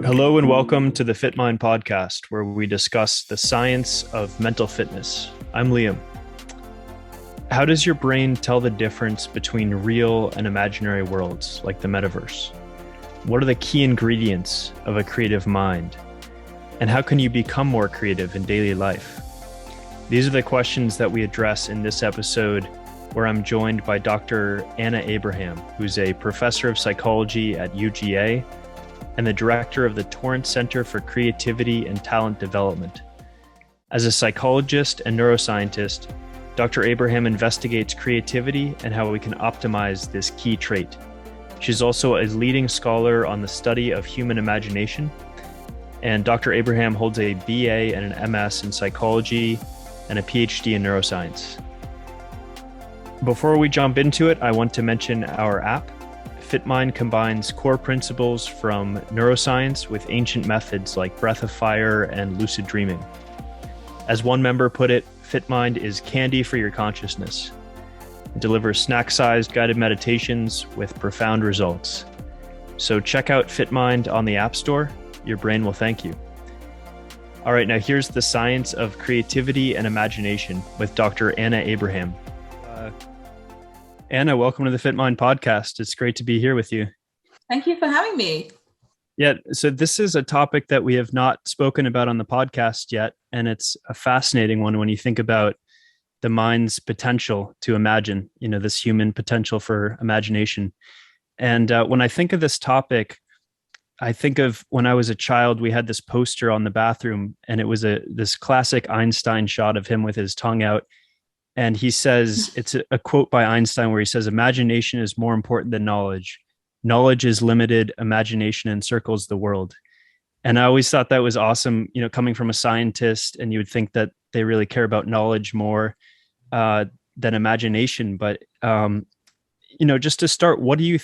Hello and welcome to the FitMind podcast, where we discuss the science of mental fitness. I'm Liam. How does your brain tell the difference between real and imaginary worlds, like the metaverse? What are the key ingredients of a creative mind? And how can you become more creative in daily life? These are the questions that we address in this episode, where I'm joined by Dr. Anna Abraham, who's a professor of psychology at UGA and the director of the Torrance Center for Creativity and Talent Development. As a psychologist and neuroscientist, Dr. Abraham investigates creativity and how we can optimize this key trait. She's also a leading scholar on the study of human imagination, and Dr. Abraham holds a BA and an MS in psychology and a PhD in neuroscience. Before we jump into it, I want to mention our app. FitMind combines core principles from neuroscience with ancient methods like breath of fire and lucid dreaming. As one member put it, FitMind is candy for your consciousness. It delivers snack-sized guided meditations with profound results. So check out FitMind on the App Store. Your brain will thank you. All right, now here's the science of creativity and imagination with Dr. Anna Abraham. Anna, welcome to the FitMind podcast. It's great to be here with you. Thank you for having me. Yeah, so this is a topic that we have not spoken about on the podcast yet, and it's a fascinating one when you think about the mind's potential to imagine, this human potential for imagination. And when I think of this topic, I think of when I was a child, we had this poster on the bathroom, and it was this classic Einstein shot of him with his tongue out. And he says, it's a quote by Einstein where he says, imagination is more important than knowledge. Knowledge is limited, imagination encircles the world. And I always thought that was awesome, coming from a scientist, and you would think that they really care about knowledge more than imagination. But, just to start, what do you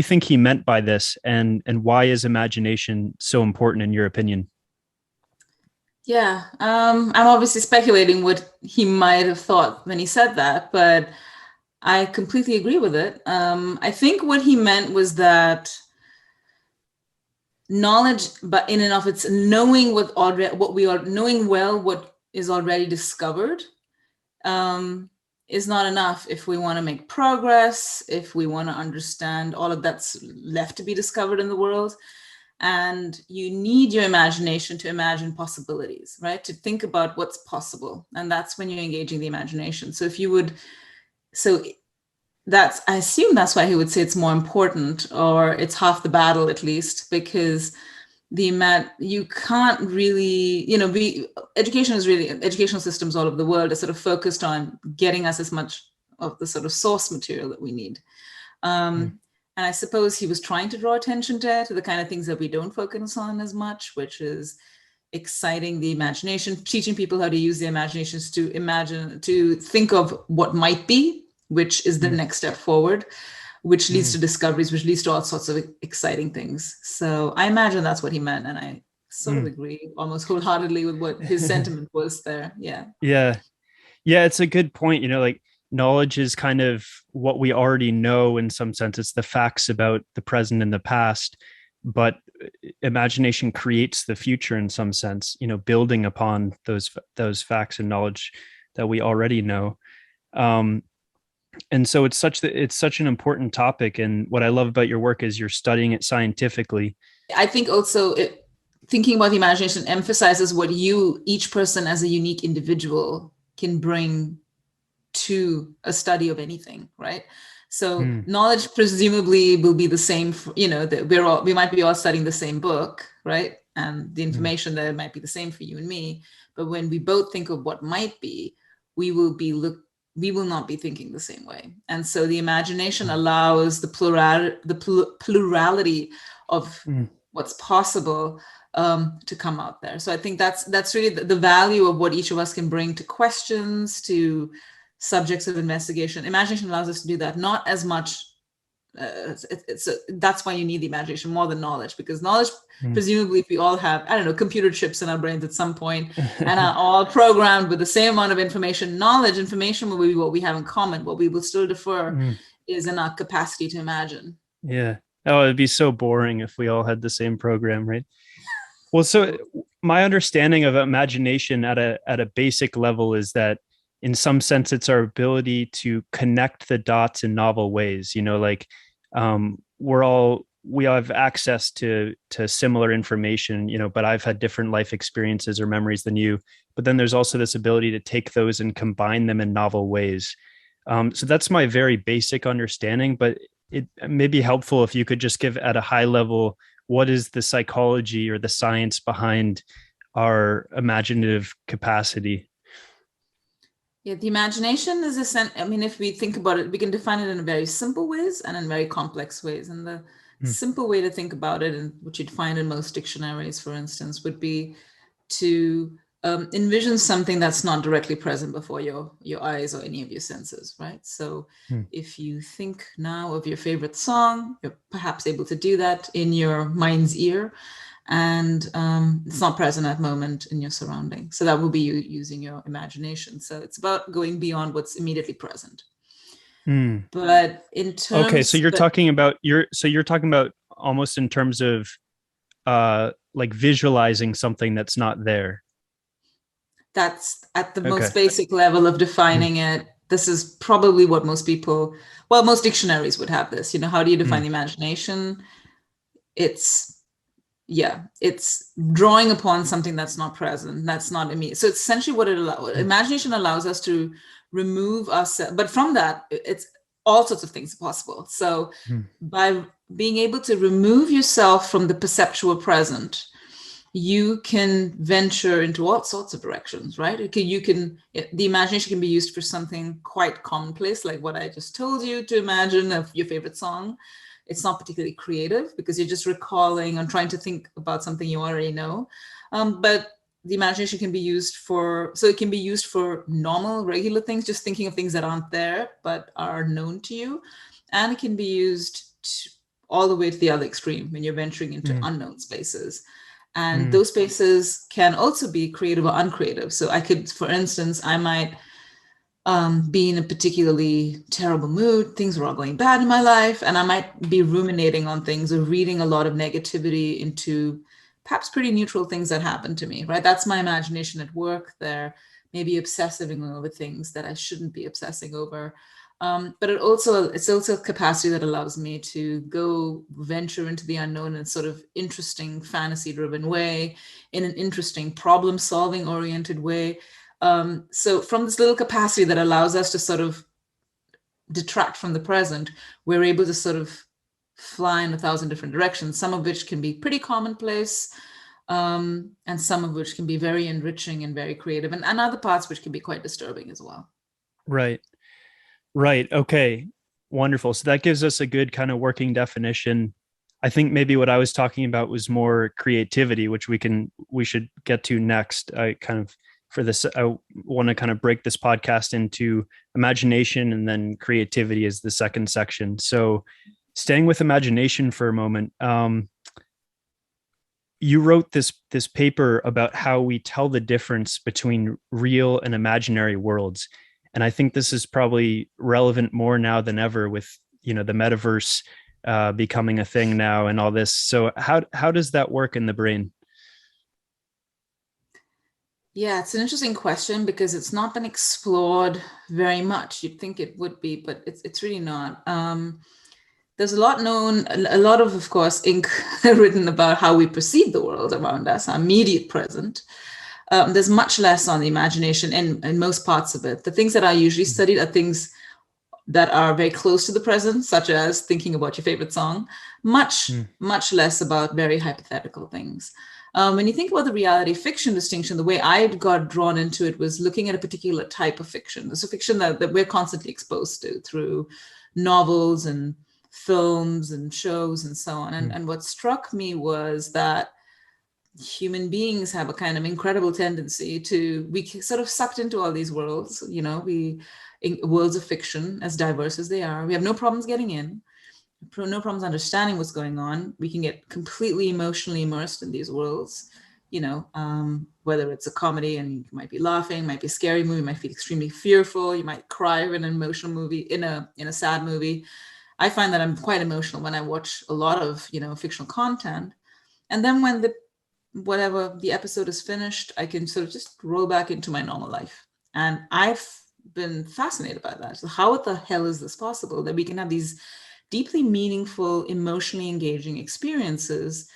think he meant by this? And why is imagination so important in your opinion? Yeah, I'm obviously speculating what he might have thought when he said that, but I completely agree with it. I think what he meant was that knowledge, but in and of its knowing what is already discovered, is not enough if we want to make progress, if we want to understand all of that's left to be discovered in the world. And you need your imagination to imagine possibilities, right? To think about what's possible. And that's when you're engaging the imagination. I assume that's why he would say it's more important, or it's half the battle at least, because you can't really, educational systems all over the world are sort of focused on getting us as much of the sort of source material that we need. And I suppose he was trying to draw attention to the kind of things that we don't focus on as much, which is exciting the imagination, teaching people how to use the imaginations to imagine, to think of what might be, which is the next step forward, which leads to discoveries, which leads to all sorts of exciting things. So I imagine that's what he meant. And I sort of agree almost wholeheartedly with what his sentiment was there. Yeah. Yeah. Yeah. It's a good point. Knowledge is kind of what we already know in some sense. It's the facts about the present and the past, but imagination creates the future in some sense, building upon those facts and knowledge that we already know. And so it's such an important topic. And what I love about your work is you're studying it scientifically. I think also thinking about the imagination emphasizes what each person as a unique individual can bring to a study of anything, right? So knowledge presumably will be the same for, that we might be all studying the same book, right? And the information there might be the same for you and me. But when we both think of what might be, we will not be thinking the same way. And so the imagination allows the plurality of what's possible to come out there. So I think that's really the value of what each of us can bring to questions, to subjects of investigation. Imagination allows us to do that, not as much. That's why you need the imagination more than knowledge, because knowledge, presumably, if we all have, computer chips in our brains at some point and are all programmed with the same amount of information, information will be what we have in common. What we will still defer is in our capacity to imagine. Yeah. Oh, it'd be so boring if we all had the same program, right? Well, so my understanding of imagination at a basic level is that in some sense it's our ability to connect the dots in novel ways. Like we all have access to similar information, but I've had different life experiences or memories than you. But then there's also this ability to take those and combine them in novel ways. So that's my very basic understanding, but it may be helpful if you could just give at a high level what is the psychology or the science behind our imaginative capacity. Yeah, the imagination is I mean, if we think about it, we can define it in very simple ways and in very complex ways. And the Hmm. simple way to think about it, and which you'd find in most dictionaries, for instance, would be to envision something that's not directly present before your eyes or any of your senses, right? So Hmm. if you think now of your favorite song, you're perhaps able to do that in your mind's ear, and it's not present at moment in your surrounding. So that will be you using your imagination. So it's about going beyond what's immediately present. Hmm. But in Okay, so terms, but you're talking about almost in terms of like visualizing something that's not there. that's at the Okay. most basic level of Hmm. defining it. This is probably what most people, well, most dictionaries would have this. How do you define Hmm. the imagination? It's, yeah, it's drawing upon something that's not present, that's not immediate. So it's essentially what Hmm. imagination allows us to remove ourselves. But from that, it's all sorts of things possible. So Hmm. by being able to remove yourself from the perceptual present, you can venture into all sorts of directions, right? The imagination can be used for something quite commonplace, like what I just told you to imagine of your favorite song. It's not particularly creative because you're just recalling and trying to think about something you already know. But the imagination can be used so it can be used for normal, regular things, just thinking of things that aren't there but are known to you. And it can be used all the way to the other extreme when you're venturing into Hmm. unknown spaces. And Hmm. those spaces can also be creative or uncreative. So I could, for instance, I might be in a particularly terrible mood. Things are all going bad in my life, and I might be ruminating on things or reading a lot of negativity into perhaps pretty neutral things that happen to me, right? That's my imagination at work. They're maybe obsessing over things that I shouldn't be obsessing over. But it's also a capacity that allows me to go venture into the unknown in a sort of interesting fantasy driven way, in an interesting problem solving oriented way. So from this little capacity that allows us to sort of detract from the present, we're able to sort of fly in 1,000 different directions, some of which can be pretty commonplace, and some of which can be very enriching and very creative, and other parts which can be quite disturbing as well. Right. Right. Okay. Wonderful. So that gives us a good kind of working definition. I think maybe what I was talking about was more creativity, which we should get to next. I kind of for this I want to kind of break this podcast into imagination and then creativity as the second section. So staying with imagination for a moment, you wrote this paper about how we tell the difference between real and imaginary worlds, and I think this is probably relevant more now than ever with the metaverse becoming a thing now and all this. So how does that work in the brain? Yeah, it's an interesting question because it's not been explored very much. You'd think it would be, but it's really not. There's a lot known, a lot of course, ink written about how we perceive the world around us, our immediate present. There's much less on the imagination in most parts of it. The things that I usually studied are things that are very close to the present, such as thinking about your favorite song, much, Mm, much less about very hypothetical things. When you think about the reality fiction distinction, the way I got drawn into it was looking at a particular type of fiction. It's a fiction that we're constantly exposed to through novels and films and shows and so on. mm, And what struck me was that human beings have a kind of incredible tendency to we sort of sucked into all these worlds, we in worlds of fiction as diverse as they are. We have no problems getting in, no problems understanding what's going on. We can get completely emotionally immersed in these worlds, whether it's a comedy and you might be laughing, might be a scary movie, might feel extremely fearful, you might cry in an emotional movie, in a sad movie. I find that I'm quite emotional when I watch a lot of, fictional content. And then when whatever the episode is finished, I can sort of just roll back into my normal life. And I've been fascinated by that. So how the hell is this possible, that we can have these deeply meaningful, emotionally engaging experiences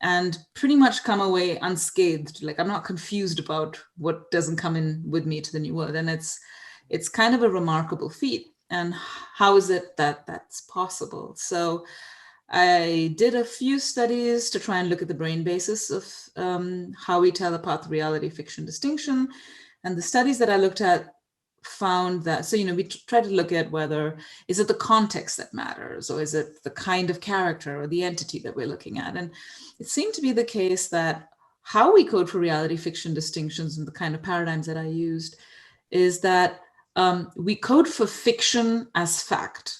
and pretty much come away unscathed? Like, I'm not confused about what doesn't come in with me to the new world. And it's kind of a remarkable feat. And how is it that that's possible? So I did a few studies to try and look at the brain basis of how we tell apart the reality fiction distinction. And the studies that I looked at found that, so, we try to look at whether, is it the context that matters, or is it the kind of character or the entity that we're looking at? And it seemed to be the case that how we code for reality fiction distinctions and the kind of paradigms that I used is that we code for fiction as fact.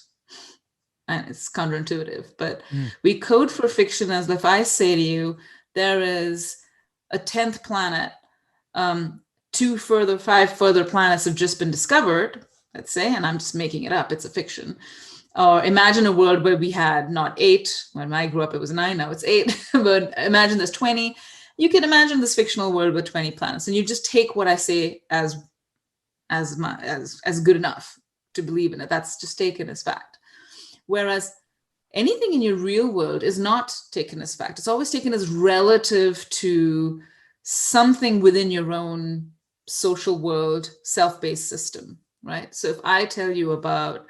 And it's counterintuitive, but we code for fiction as, if I say to you, there is a 10th planet, 5 further planets have just been discovered, let's say, and I'm just making it up, it's a fiction. Or imagine a world where we had not 8, when I grew up it was 9, now it's 8, but imagine there's 20. You can imagine this fictional world with 20 planets, and you just take what I say as good enough to believe in it. That's just taken as fact. Whereas anything in your real world is not taken as fact. It's always taken as relative to something within your own social world, self-based system, right? So if I tell you about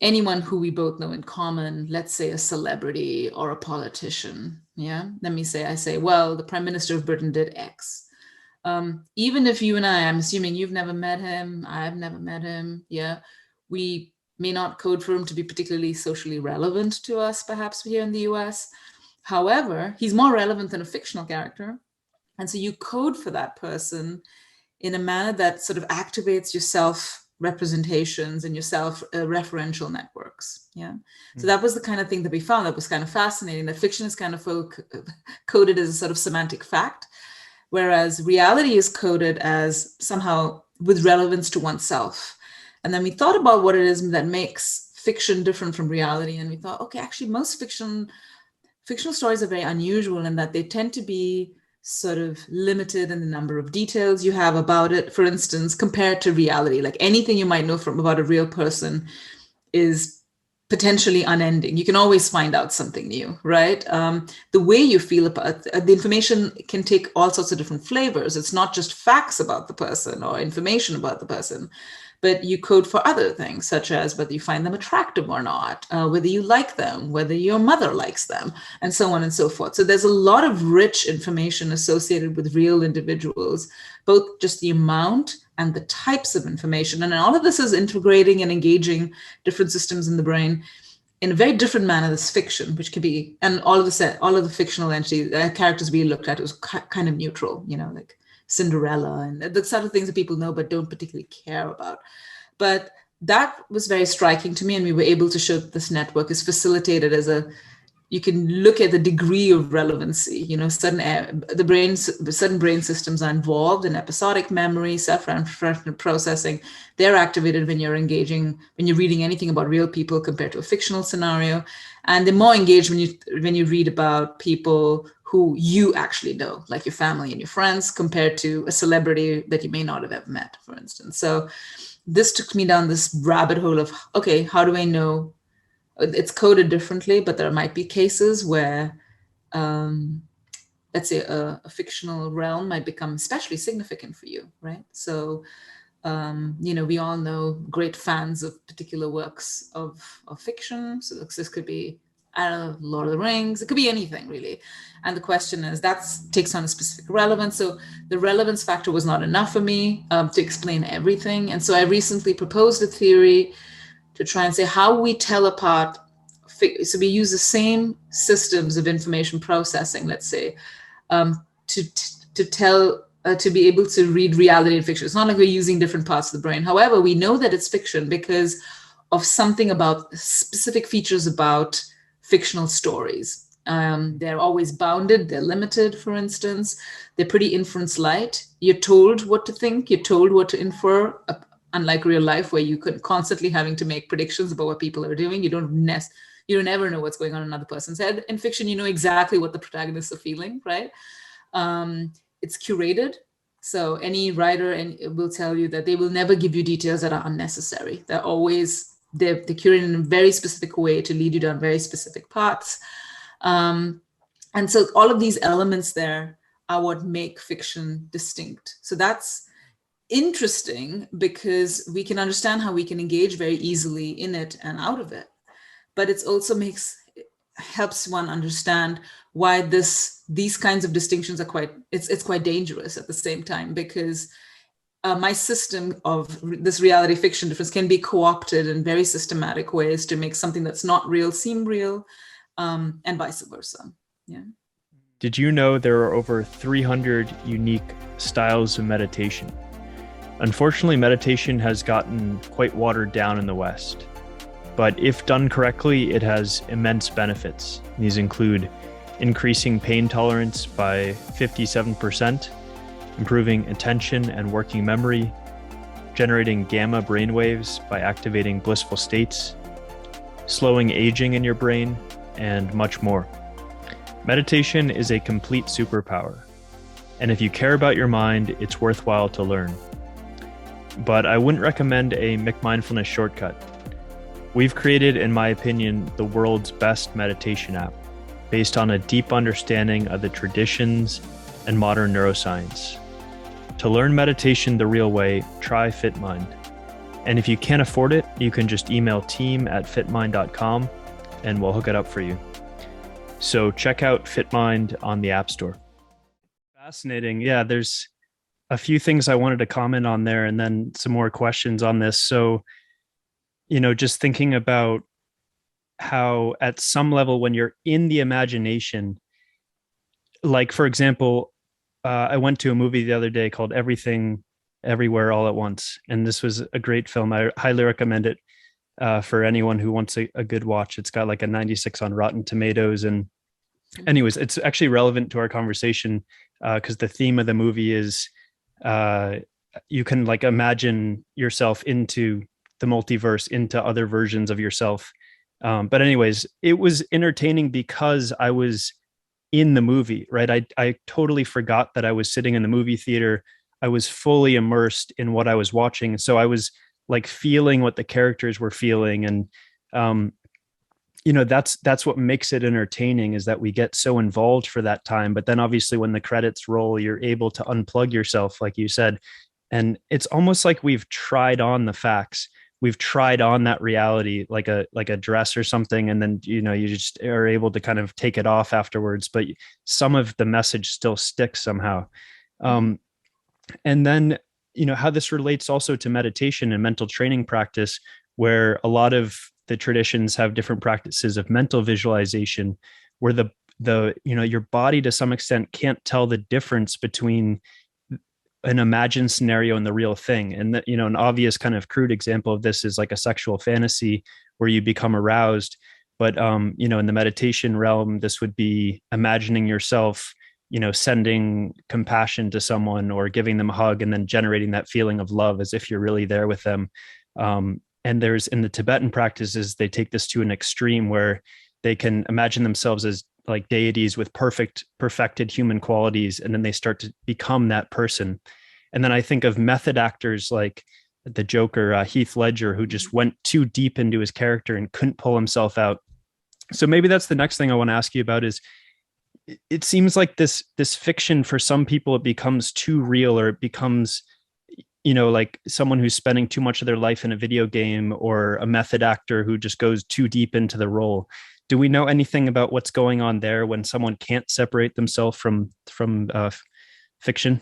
anyone who we both know in common, let's say a celebrity or a politician, I say, well, the Prime Minister of Britain did X. Even if you and I'm assuming you've never met him, I've never met him, we may not code for him to be particularly socially relevant to us, perhaps here in the US. However, he's more relevant than a fictional character. And so you code for that person in a manner that sort of activates your self-representations and your self-referential networks. So that was the kind of thing that we found that was kind of fascinating, that fiction is kind of coded as a sort of semantic fact, whereas reality is coded as somehow with relevance to oneself. And then we thought about what it is that makes fiction different from reality. And we thought, okay, actually, most fictional stories are very unusual in that they tend to be sort of limited in the number of details you have about it. For instance, compared to reality, like anything you might know about a real person is potentially unending. You can always find out something new, right? The way you feel about the information can take all sorts of different flavors. It's not just facts about the person or information about the person, but you code for other things, such as whether you find them attractive or not, whether you like them, whether your mother likes them, and so on and so forth. So there's a lot of rich information associated with real individuals, both just the amount and the types of information. And all of this is integrating and engaging different systems in the brain in a very different manner than fiction, which could be, and all of the fictional entities, characters we looked at, it was kind of neutral, like Cinderella and the sort of things that people know but don't particularly care about. But that was very striking to me, and we were able to show that this network is facilitated you can look at the degree of relevancy. Certain brain systems are involved in episodic memory, self-referential processing. They're activated when you're reading anything about real people compared to a fictional scenario, and they're more engaged when you read about people who you actually know, like your family and your friends, compared to a celebrity that you may not have ever met, for instance. So this took me down this rabbit hole of, okay, how do I know? It's coded differently, but there might be cases where, let's say, a fictional realm might become especially significant for you, right? So, we all know great fans of particular works of fiction. So this could be, I don't know, Lord of the Rings. It could be anything, really. And the question is, that takes on a specific relevance. So the relevance factor was not enough for me to explain everything. And so I recently proposed a theory to try and say how we tell apart. So we use the same systems of information processing, let's say, to be able to read reality and fiction. It's not like we're using different parts of the brain. However, we know that it's fiction because of something about specific features about fictional stories. They're always bounded, they're limited, for instance. They're pretty inference light. You're told what to think, you're told what to infer unlike real life where you could constantly having to make predictions about what people are doing. You don't ever know what's going on in another person's head. In fiction, you know exactly what the protagonists are feeling, right? It's curated. So any writer will tell you that they will never give you details that are unnecessary. They're curated in a very specific way to lead you down very specific paths. And so all of these elements there are what make fiction distinct. So that's interesting because we can understand how we can engage very easily in it and out of it. But it also helps one understand why these kinds of distinctions are quite dangerous at the same time, because my system of this reality fiction difference can be co-opted in very systematic ways to make something that's not real seem real, and vice versa. Yeah. Did you know there are over 300 unique styles of meditation? Unfortunately, meditation has gotten quite watered down in the West. But if done correctly, it has immense benefits. These include increasing pain tolerance by 57%, improving attention and working memory, generating gamma brainwaves by activating blissful states, slowing aging in your brain, and much more. Meditation is a complete superpower. And if you care about your mind, it's worthwhile to learn. But I wouldn't recommend a McMindfulness shortcut. We've created, in my opinion, the world's best meditation app, based on a deep understanding of the traditions and modern neuroscience. To learn meditation the real way, try FitMind. And if you can't afford it, you can just email team@fitmind.com and we'll hook it up for you. So check out FitMind on the App Store. Fascinating. Yeah, there's a few things I wanted to comment on there and then some more questions on this. So, just thinking about how at some level when you're in the imagination, like for example, I went to a movie the other day called Everything Everywhere All at Once. And this was a great film. I highly recommend it for anyone who wants a good watch. It's got like a 96 on Rotten Tomatoes. And anyways, it's actually relevant to our conversation because the theme of the movie is you can like imagine yourself into the multiverse, into other versions of yourself. But anyways, it was entertaining because I was in the movie, right? I totally forgot that I was sitting in the movie theater. I was fully immersed in what I was watching. So I was like feeling what the characters were feeling. And, that's what makes it entertaining, is that we get so involved for that time. But then obviously when the credits roll, you're able to unplug yourself, like you said. And it's almost like we've tried on the facts. We've tried on that reality like a dress or something. And then, you just are able to kind of take it off afterwards, but some of the message still sticks somehow. And then, how this relates also to meditation and mental training practice, where a lot of the traditions have different practices of mental visualization, where your body to some extent can't tell the difference between an imagined scenario and the real thing. And that, an obvious kind of crude example of this is like a sexual fantasy where you become aroused. But, in the meditation realm, this would be imagining yourself, sending compassion to someone or giving them a hug and then generating that feeling of love as if you're really there with them. And there's, in the Tibetan practices, they take this to an extreme where they can imagine themselves as like deities with perfected human qualities. And then they start to become that person. And then I think of method actors like the Joker, Heath Ledger, who just went too deep into his character and couldn't pull himself out. So maybe that's the next thing I want to ask you about is, it seems like this fiction, for some people, it becomes too real, or it becomes, like someone who's spending too much of their life in a video game, or a method actor who just goes too deep into the role. Do we know anything about what's going on there when someone can't separate themselves from fiction?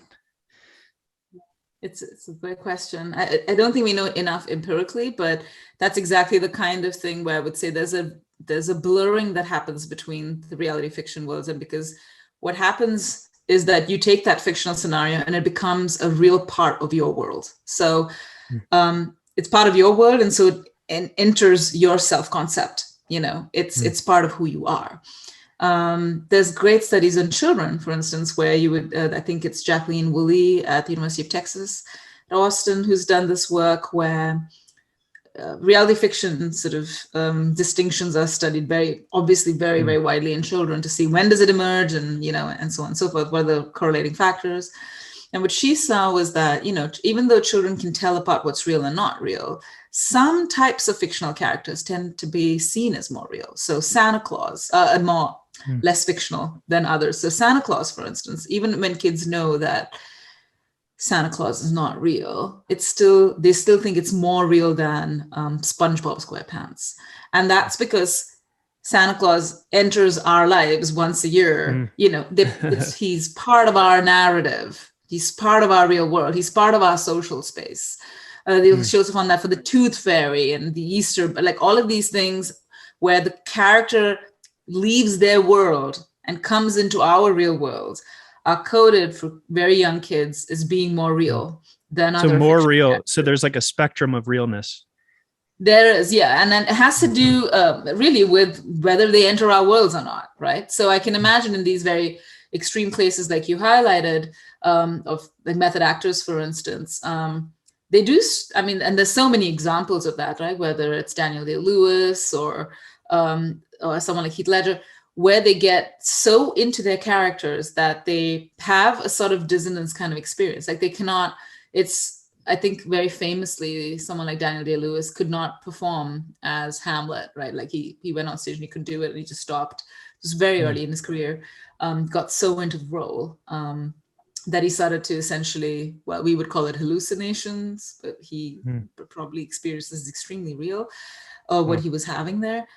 It's a great question. I don't think we know enough empirically, but that's exactly the kind of thing where I would say there's a blurring that happens between the reality fiction worlds. And because what happens is that you take that fictional scenario and it becomes a real part of your world. So it's part of your world, and so it enters your self-concept. It's part of who you are. There's great studies on children, for instance, where you would, I think it's Jacqueline Woolley at the University of Texas, Austin who's done this work where reality fiction sort of distinctions are studied very obviously very widely in children to see when does it emerge, and and so on and so forth, what are the correlating factors. And what she saw was that even though children can tell apart what's real and not real, some types of fictional characters tend to be seen as more real. So Santa Claus more less fictional than others. So Santa Claus, for instance, even when kids know that Santa Claus is not real, they still think it's more real than SpongeBob SquarePants. And that's because Santa Claus enters our lives once a year. He's part of our narrative. He's part of our real world. He's part of our social space. They shows up on that for the Tooth Fairy and the Easter, like all of these things where the character leaves their world and comes into our real world are coded for very young kids as being more real than other. So more real. Characters. So there's like a spectrum of realness. There is, yeah. And then it has to do really with whether they enter our worlds or not, right? So I can imagine in these very extreme cases like you highlighted, of like method actors, for instance, they do, and there's so many examples of that, right? Whether it's Daniel Day-Lewis or someone like Heath Ledger, where they get so into their characters that they have a sort of dissonance kind of experience. Like they cannot, I think very famously, someone like Daniel Day-Lewis could not perform as Hamlet, right? Like he went on stage and he couldn't do it and he just stopped. It was very early in his career, got so into the role that he started to essentially, well, we would call it hallucinations, but he probably experienced this as extremely real, what he was having there.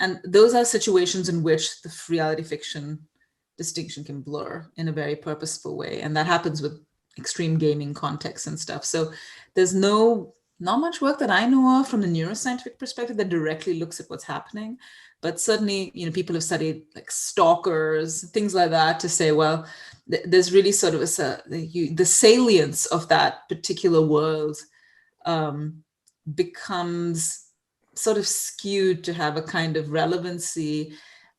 And those are situations in which the reality fiction distinction can blur in a very purposeful way. And that happens with extreme gaming contexts and stuff. So there's not much work that I know of from the neuroscientific perspective that directly looks at what's happening. But certainly, people have studied like stalkers, things like that, to say, well, there's really sort of the salience of that particular world becomes sort of skewed to have a kind of relevancy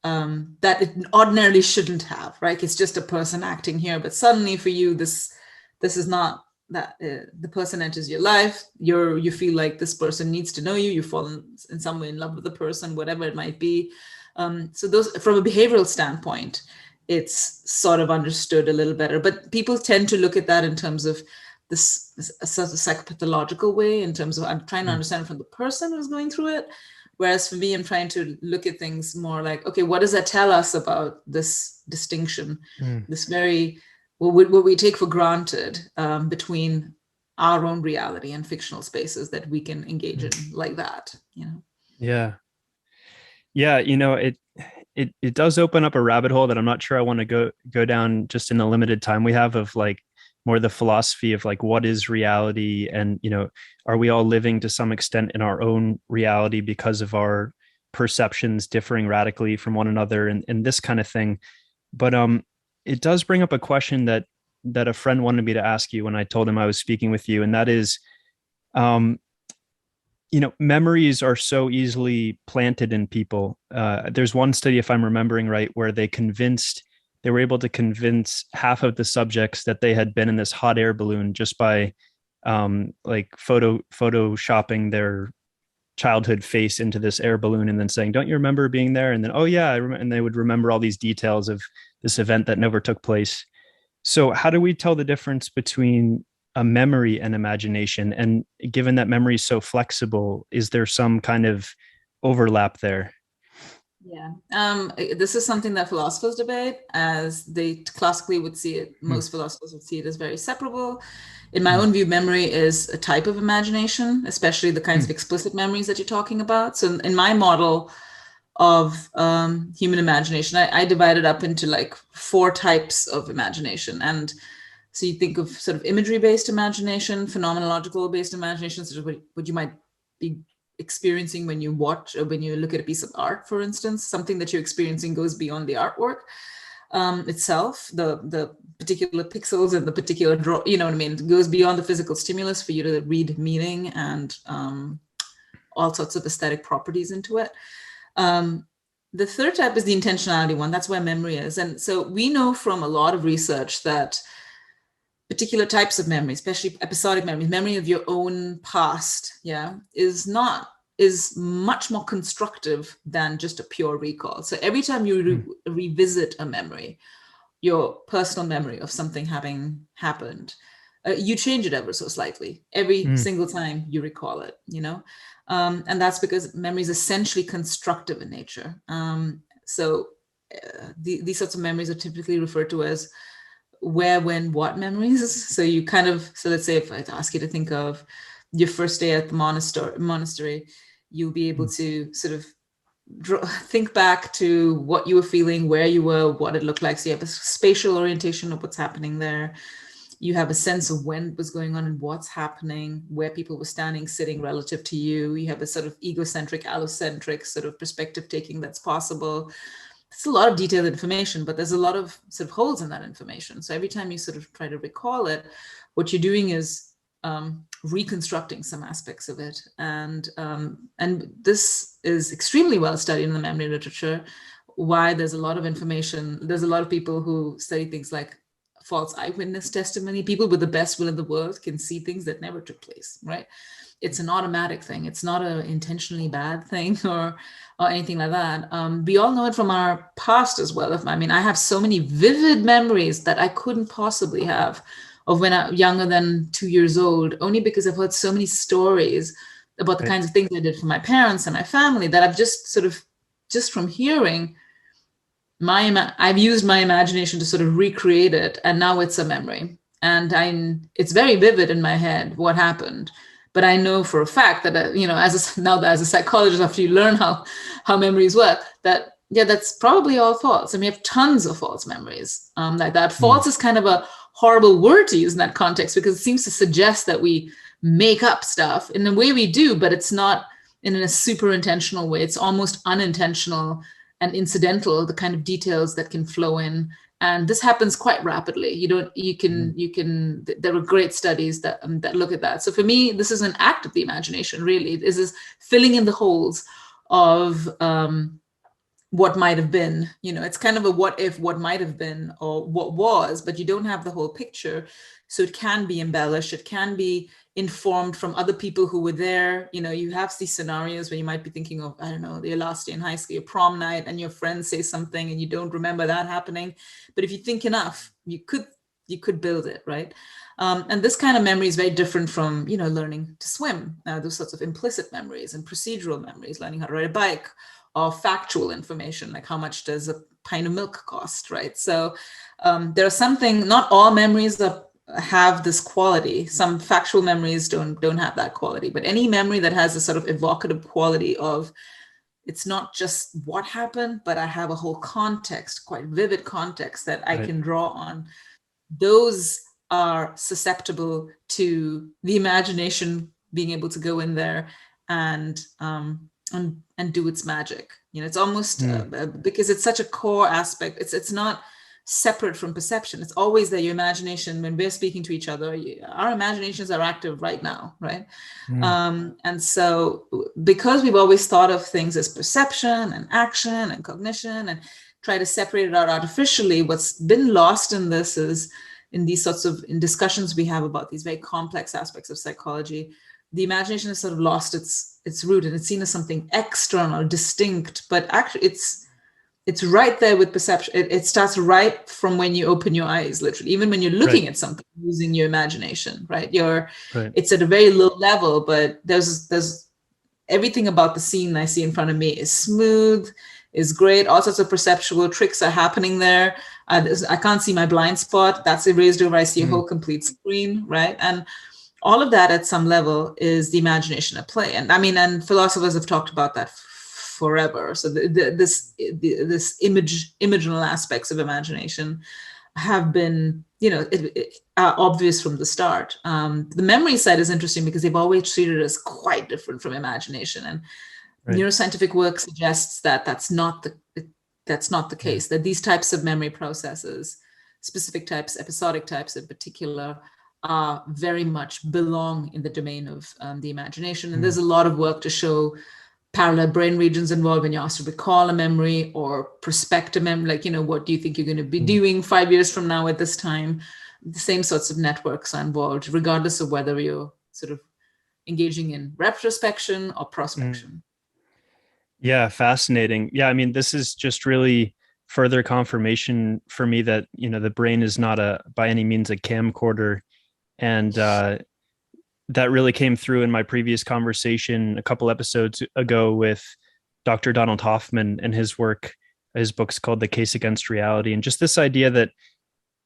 that it ordinarily shouldn't have, right? It's just a person acting here, but suddenly for you, this is not that. The person enters your life. You feel like this person needs to know you. You fall in some way in love with the person, whatever it might be. So those, from a behavioral standpoint, it's sort of understood a little better. But people tend to look at that in terms of this sort of psychopathological way, in terms of I'm trying to understand from the person who's going through it. Whereas for me, I'm trying to look at things more like, okay, what does that tell us about this distinction, this very, what we take for granted between our own reality and fictional spaces that we can engage in like that, Yeah. It does open up a rabbit hole that I'm not sure I want to go down just in the limited time we have, of like more the philosophy of like, what is reality? And, are we all living to some extent in our own reality because of our perceptions differing radically from one another, and this kind of thing. But it does bring up a question that a friend wanted me to ask you when I told him I was speaking with you. And that is, memories are so easily planted in people. There's one study, if I'm remembering right, where they were able to convince half of the subjects that they had been in this hot air balloon just by like photoshopping their childhood face into this air balloon and then saying, don't you remember being there? And then, oh yeah, I remember. And they would remember all these details of this event that never took place. So how do we tell the difference between a memory and imagination? And given that memory is so flexible, is there some kind of overlap there? Yeah, this is something that philosophers debate, as they classically would see it. Most philosophers would see it as very separable. In my own view, memory is a type of imagination, especially the kinds of explicit memories that you're talking about. So in my model of human imagination, I divide it up into like 4 types of imagination. And so you think of sort of imagery-based imagination, phenomenological-based imagination, sort of what you might be experiencing when you watch or when you look at a piece of art, for instance. Something that you're experiencing goes beyond the artwork itself, the particular pixels and the particular draw, it goes beyond the physical stimulus for you to read meaning and all sorts of aesthetic properties into it. The third type is the intentionality one. That's where memory is. And so we know from a lot of research that particular types of memory, especially episodic memory of your own past, is much more constructive than just a pure recall. So every time you revisit a memory, your personal memory of something having happened, you change it ever so slightly every single time you recall it, and that's because memory is essentially constructive in nature. These sorts of memories are typically referred to as where, when, what memories. So let's say if I ask you to think of your first day at the monastery, you'll be able to sort of think back to what you were feeling, where you were, what it looked like. So you have a spatial orientation of what's happening there. You have a sense of when it was going on and what's happening, where people were standing, sitting relative to you. You have a sort of egocentric, allocentric sort of perspective taking that's possible. It's a lot of detailed information, but there's a lot of sort of holes in that information. So every time you sort of try to recall it, what you're doing is reconstructing some aspects of it. And this is extremely well studied in the memory literature. Why there's a lot of information. There's a lot of people who study things like false eyewitness testimony. People with the best will in the world can see things that never took place, right? It's an automatic thing. It's not an intentionally bad thing or anything like that. We all know it from our past as well. I have so many vivid memories that I couldn't possibly have of when I'm younger than 2 years old, only because I've heard so many stories about the kinds of things I did for my parents and my family that I've just from hearing, I've used my imagination to sort of recreate it, and now it's a memory. And it's very vivid in my head what happened. But I know for a fact that, as a psychologist, after you learn how memories work, that's probably all false. And we have tons of false memories like that. False is kind of a horrible word to use in that context because it seems to suggest that we make up stuff in the way we do, but it's not in a super intentional way. It's almost unintentional and incidental, the kind of details that can flow in. And this happens quite rapidly. There are great studies that look at that. So for me, this is an act of the imagination, really. This is filling in the holes of what might have been. It's kind of a what if, what might have been, or what was, but you don't have the whole picture. So it can be embellished. It can be informed from other people who were there. You have these scenarios where you might be thinking of, I don't know, your last day in high school, your prom night, and your friends say something and you don't remember that happening. But if you think enough, you could build it, right? And this kind of memory is very different from, learning to swim. Those sorts of implicit memories and procedural memories, learning how to ride a bike, or factual information, like how much does a pint of milk cost, right? So not all memories have this quality. Some factual memories don't have that quality, but any memory that has a sort of evocative quality of, it's not just what happened, but I have a whole context, quite vivid context that I can draw on. Those are susceptible to the imagination being able to go in there and do its magic. It's almost because it's such a core aspect. It's not separate from perception. It's always that your imagination, when we're speaking to each other, our imaginations are active right now, right? And so because we've always thought of things as perception and action and cognition and try to separate it out artificially, what's been lost in this is in these sorts of discussions we have about these very complex aspects of psychology, the imagination has sort of lost its root and it's seen as something external, distinct, but actually it's right there with perception. It starts right from when you open your eyes, literally, even when you're looking at something using your imagination, right? It's at a very low level, but there's everything about the scene I see in front of me is smooth, is great. All sorts of perceptual tricks are happening there. I can't see my blind spot. That's erased over. I see a whole complete screen, right? And all of that at some level is the imagination at play. And philosophers have talked about that forever. So this imaginal aspects of imagination have been, obvious from the start. The memory side is interesting because they've always treated it as quite different from imagination. And neuroscientific work suggests that that's not the case, that these types of memory processes, specific types, episodic types in particular, very much belong in the domain of the imagination. And there's a lot of work to show parallel brain regions involved when you're asked to recall a memory or prospect a memory, like, what do you think you're going to be doing 5 years from now at this time? the same sorts of networks are involved, regardless of whether you're sort of engaging in retrospection or prospection. Yeah, fascinating. Yeah, I mean, this is just really further confirmation for me that, the brain is not by any means a camcorder. And that really came through in my previous conversation a couple episodes ago with Dr. Donald Hoffman and his work. His book's called The Case Against Reality. And just this idea that,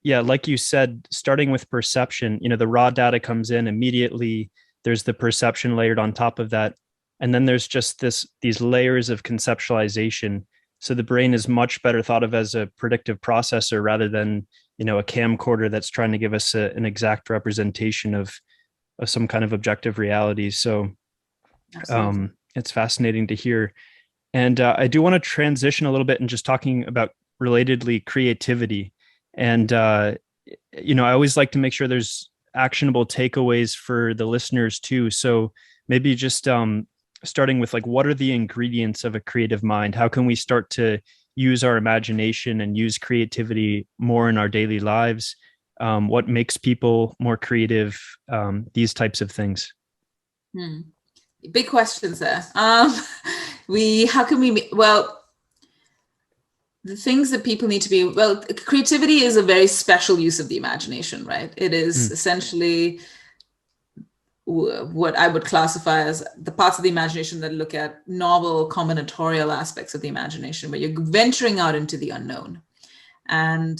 yeah, like you said, starting with perception, the raw data comes in immediately. There's the perception layered on top of that. And then there's just these layers of conceptualization. So the brain is much better thought of as a predictive processor rather than, a camcorder that's trying to give us an exact representation of some kind of objective reality. So it's fascinating to hear. And I do want to transition a little bit and just talking about relatedly creativity. And, I always like to make sure there's actionable takeaways for the listeners too. So maybe just starting with what are the ingredients of a creative mind? How can we start to use our imagination and use creativity more in our daily lives? What makes people more creative? These types of things. Big questions there. The things that people need to be, creativity is a very special use of the imagination, right? It is essentially what I would classify as the parts of the imagination that look at novel combinatorial aspects of the imagination, where you're venturing out into the unknown. And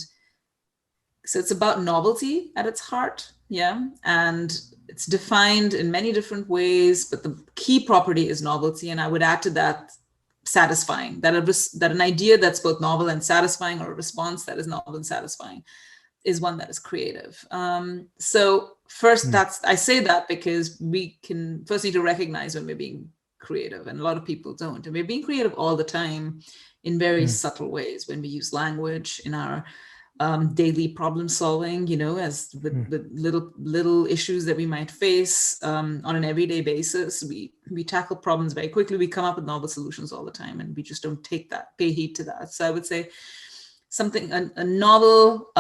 so it's about novelty at its heart. Yeah. And it's defined in many different ways, but the key property is novelty. And I would add to that satisfying, that an idea that's both novel and satisfying, or a response that is novel and satisfying, is one that is creative. So first, I say that because we can first need to recognize when we're being creative, and a lot of people don't. And we're being creative all the time in very subtle ways, when we use language in our daily problem solving, as the little issues that we might face on an everyday basis. We tackle problems very quickly. We come up with novel solutions all the time, and we just don't pay heed to that. So I would say a novel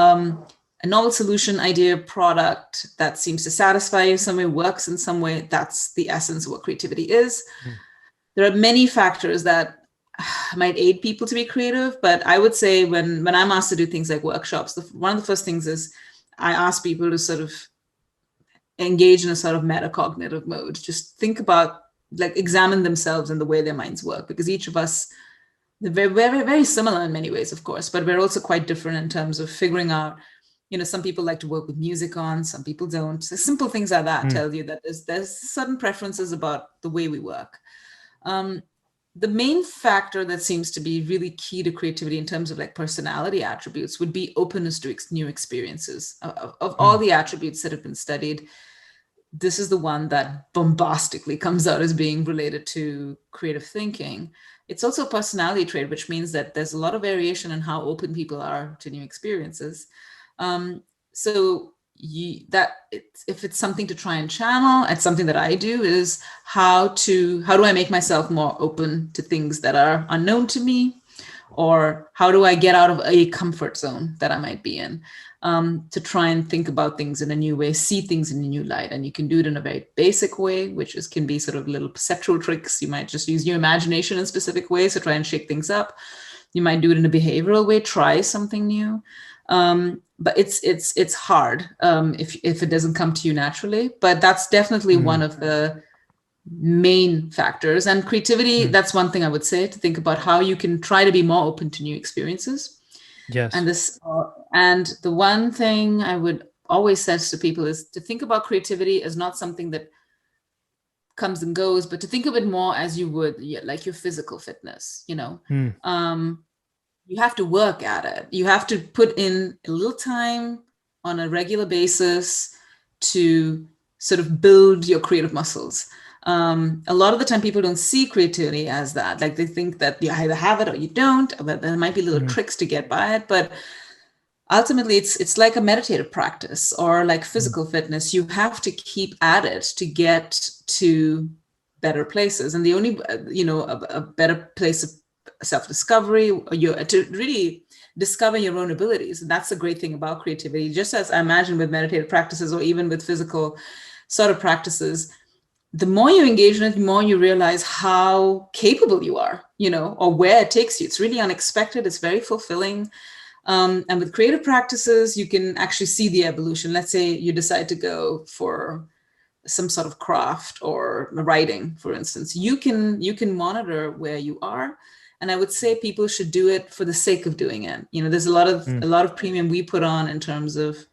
solution, idea, product that seems to satisfy you some way, works in some way. That's the essence of what creativity is. There are many factors that might aid people to be creative, but I would say when I'm asked to do things like workshops, one of the first things is I ask people to sort of engage in a sort of metacognitive mode. Just think about, examine themselves and the way their minds work, because each of us, they're very, very, very similar in many ways, of course, but we're also quite different in terms of figuring out, some people like to work with music on, some people don't. So simple things like that tell you that there's certain preferences about the way we work. The main factor that seems to be really key to creativity in terms of personality attributes would be openness to new experiences. Of all the attributes that have been studied, this is the one that bombastically comes out as being related to creative thinking. It's also a personality trait, which means that there's a lot of variation in how open people are to new experiences. If it's something to try and channel, it's something that I do, is how do I make myself more open to things that are unknown to me, or how do I get out of a comfort zone that I might be in, to try and think about things in a new way, see things in a new light. And you can do it in a very basic way, which can be sort of little perceptual tricks. You might just use your imagination in specific ways to try and shake things up. You might do it in a behavioral way, try something new. But it's hard if it doesn't come to you naturally. But that's definitely one of the main factors. And creativity, that's one thing I would say, to think about how you can try to be more open to new experiences. Yes. And the one thing I would always say to people is to think about creativity as not something that comes and goes, but to think of it more as you would like your physical fitness. You have to work at it. You have to put in a little time on a regular basis to sort of build your creative muscles. A lot of the time people don't see creativity as that. They think that you either have it or you don't, but there might be little tricks to get by it. But ultimately it's like a meditative practice, or like physical fitness. You have to keep at it to get to better places. And the only, a better place self-discovery, to really discover your own abilities. And that's the great thing about creativity. Just as I imagine with meditative practices or even with physical sort of practices, the more you engage in it, the more you realize how capable you are, or where it takes you. It's really unexpected. It's very fulfilling. And with creative practices, you can actually see the evolution. Let's say you decide to go for some sort of craft or writing, for instance. You can monitor where you are. And I would say people should do it for the sake of doing it. There's a lot of premium we put on in terms of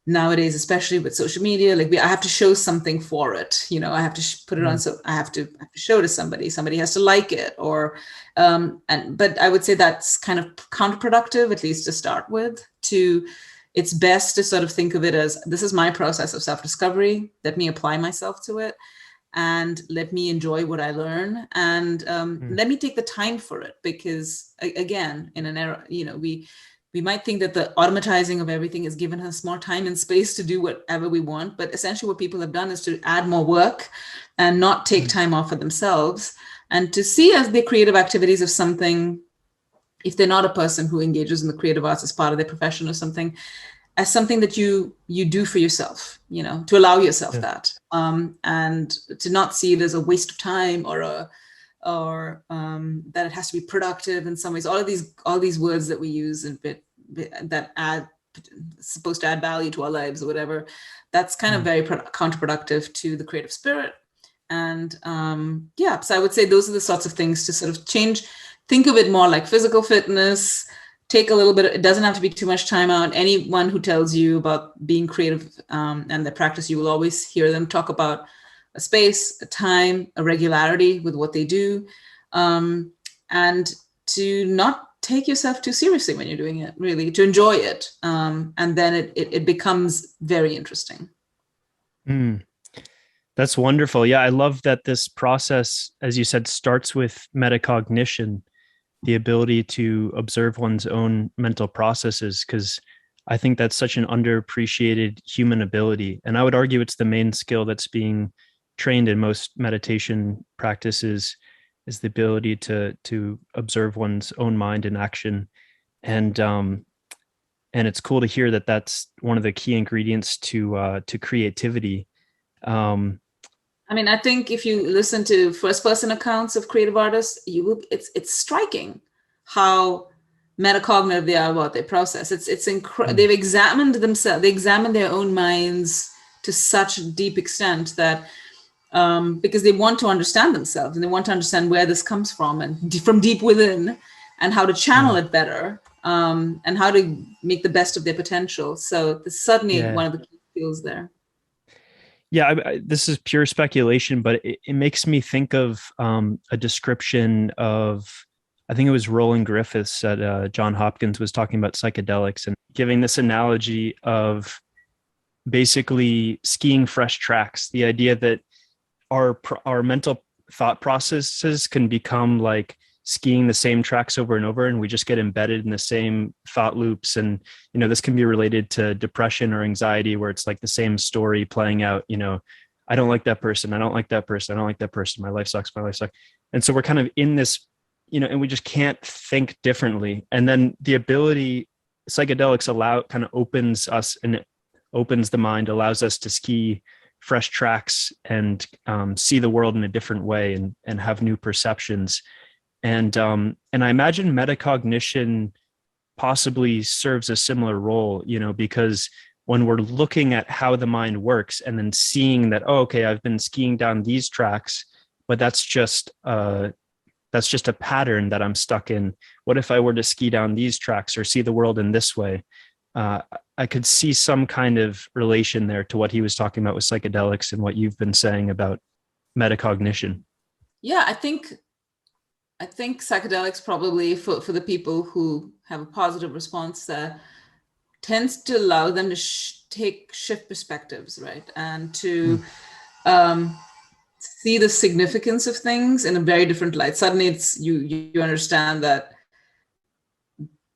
nowadays, especially with social media. Like I have to show something for it. I have to put it on. So I have to show to somebody. Somebody has to like it, or but I would say that's kind of counterproductive, at least to start with. It's best to sort of think of it as, this is my process of self-discovery. Let me apply myself to it, and let me enjoy what I learn, and let me take the time for it. Because again, in an era, we might think that the automatizing of everything has given us more time and space to do whatever we want. But essentially what people have done is to add more work and not take time off for themselves, and to see as the creative activities of something, if they're not a person who engages in the creative arts as part of their profession or something, as something that you do for yourself, to allow yourself that, and to not see it as a waste of time or that it has to be productive in some ways. All these words that we use and that supposed to add value to our lives or whatever, that's kind of very counterproductive to the creative spirit. And so I would say those are the sorts of things to sort of think of it more like physical fitness. Take a little bit, it doesn't have to be too much time out. Anyone who tells you about being creative and the practice, you will always hear them talk about a space, a time, a regularity with what they do, and to not take yourself too seriously when you're doing it, really, to enjoy it. And then it becomes very interesting. That's wonderful. Yeah, I love that this process, as you said, starts with metacognition, the ability to observe one's own mental processes, because I think that's such an underappreciated human ability. And I would argue it's the main skill that's being trained in most meditation practices, is the ability to observe one's own mind in action. And it's cool to hear that that's one of the key ingredients to creativity. I think if you listen to first-person accounts of creative artists, it's striking how metacognitive they are about their process. It's incredible. They've examined themselves. They examined their own minds to such a deep extent that because they want to understand themselves, and they want to understand where this comes from, and from deep within, and how to channel it better, and how to make the best of their potential. So this is certainly one of the key skills there. Yeah, this is pure speculation, but it makes me think of a description of, I think it was Roland Griffiths at Johns Hopkins was talking about psychedelics and giving this analogy of basically skiing fresh tracks. The idea that our mental thought processes can become like skiing the same tracks over and over, and we just get embedded in the same thought loops. And this can be related to depression or anxiety, where it's like the same story playing out. I don't like that person, I don't like that person, I don't like that person, my life sucks, and so we're kind of in this, and we just can't think differently. And then the ability, psychedelics kind of opens us, and it opens the mind, allows us to ski fresh tracks and see the world in a different way, and have new perceptions. And I imagine metacognition possibly serves a similar role, because when we're looking at how the mind works and then seeing that, oh, okay, I've been skiing down these tracks, but that's just a pattern that I'm stuck in. What if I were to ski down these tracks or see the world in this way? I could see some kind of relation there to what he was talking about with psychedelics and what you've been saying about metacognition. Yeah, I think psychedelics probably for the people who have a positive response tends to allow them to shift perspectives, right? And to see the significance of things in a very different light. Suddenly it's you understand that